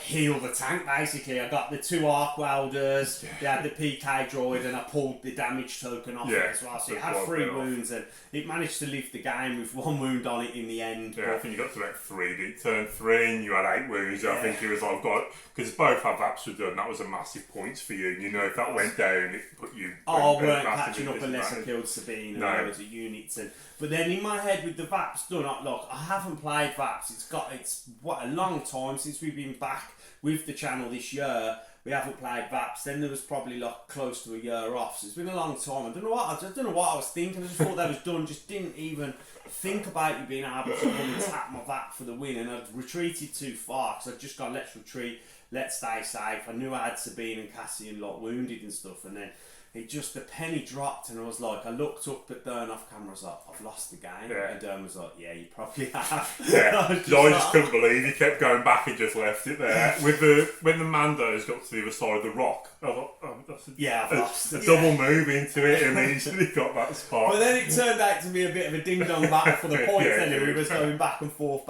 heal the tank. Basically, I got the 2 arc welders. They had the PK droid, and I pulled the damage token off it as well. So it had 3 wounds, and it managed to live the game with 1 wound on it in the end. Yeah, I think you got to about 3. It turned 3, and you had 8 wounds. I think it was because both our VAPs were done. That was a massive points for you. If that went down, it put you. I weren't catching up unless I killed Sabine and loads of units. But then in my head, with the VAPs done, I haven't played VAPs. It's a long time since we've been back with the channel this year. We haven't played VAPs. Then there was probably close to a year off. So it's been a long time. I don't know what I was thinking. I just thought that was done. Just didn't even think about you being able to come and tap my VAP for the win. And I'd retreated too far because I'd just gone, let's retreat, let's stay safe. I knew I had Sabine and Cassian wounded and stuff, and then the penny dropped, and I looked up at Dern off camera. I was like, I've lost the game. And Dern was like, yeah, you probably have. I just couldn't believe he kept going back and just left it there. When the Mandos got to the other side of the rock, I thought, that's I've lost a double move into it, and he easily got that spot. But then it turned out to be a bit of a ding-dong battle for the points, and we was going back and forth,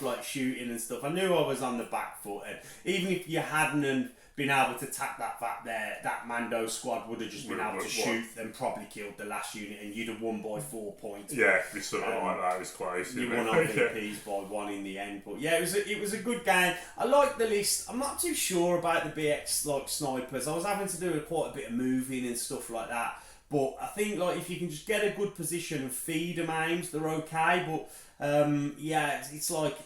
like shooting and stuff. I knew I was on the back foot, and even if you hadn't been able to tap that VAP there, that Mando squad would have just been able to shoot and probably killed the last unit, and you'd have won by 4 points. Yeah, it was sort of like that. It was close. You won on VPs by 1 in the end, but yeah, it was a good game. I like the list. I'm not too sure about the BX snipers. I was having to do quite a bit of moving and stuff like that. But I think if you can just get a good position and feed them aims, they're okay. But it's like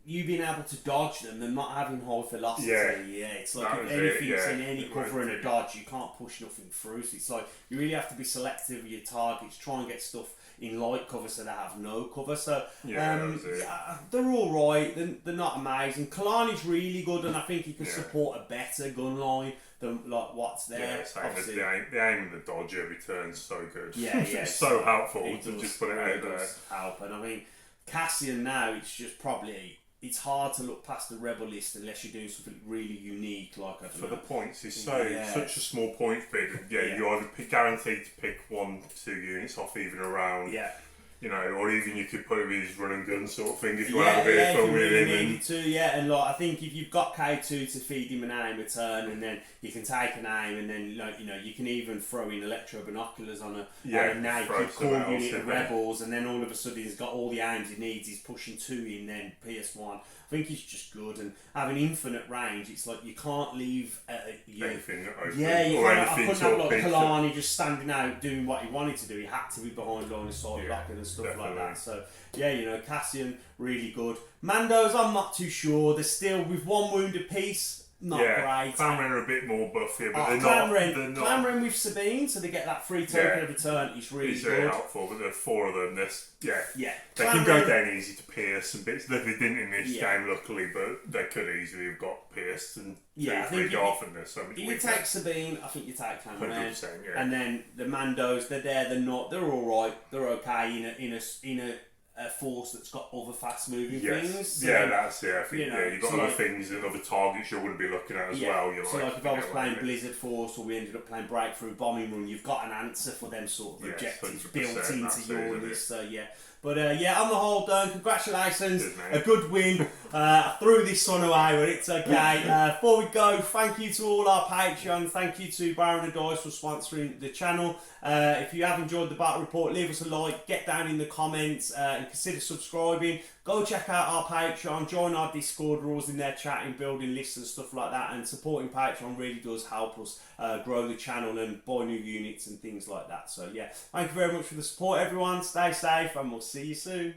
you being able to dodge them and not having high velocity. It's like if anything's in any cover and a dodge, you can't push nothing through. So it's like you really have to be selective with your targets. Try and get stuff in light cover so they have no cover. So they're all right. They're not amazing. Kalani's really good, and I think he can support a better gun line than what's there. The aim of the dodge every turn's so good. It's so helpful to just put it out there. Help, and I mean Cassian now, it's just probably. It's hard to look past the rebel list unless you're doing something really unique, for the points. It's such a small point bid. You either guaranteed to pick 1-2 units off even a round. Or even you could put it with his run and gun sort of thing if you want to have a bit of fun with him. And I think if you've got K2 to feed him an aim a turn, and then you can take an aim, and then you can even throw in electro binoculars on a naked core unit of rebels, and then all of a sudden he's got all the aims he needs. He's pushing 2 in, then PS1. I think he's just good, and having infinite range, it's like you can't leave anything open. I couldn't have Kalani just standing out doing what he wanted to do. He had to be behind line of sight blocking and stuff like that. So Cassian really good. Mandos, I'm not too sure. They're still with 1 wound apiece. not great. Clan Wren are a bit more buff here, but Clan they're not. Clan Wren with Sabine, so they get that free token of return. Is really It's good. very helpful, but there are 4 of them. They Clan can go Wren, down easy to pierce and bits that they didn't in this game, luckily, but they could easily have got pierced and I think freed off, and there's so much you weakness. take Sabine, I think you take Clan Wren, 100%, yeah. and then the Mandos. They're there. They're not. They're all right. They're okay in a force that's got other fast moving things. So that's it. I think you've got other things and other targets you wouldn't be looking at as well. So like if I was playing Blizzard Force or we ended up playing Breakthrough Bombing Run, you've got an answer for them sort of objectives built into your list. So but on the whole, Dern, congratulations, a good win. I threw this one away, but it's okay. Before we go, thank you to all our Patreon. Thank you to Baron and Dice for sponsoring the channel. If you have enjoyed the Battle Report, leave us a like, get down in the comments, and consider subscribing. Go check out our Patreon, join our Discord, we're always in there chatting, building lists and stuff like that, and supporting Patreon really does help us grow the channel and buy new units and things like that. So thank you very much for the support, everyone. Stay safe and we'll see you soon.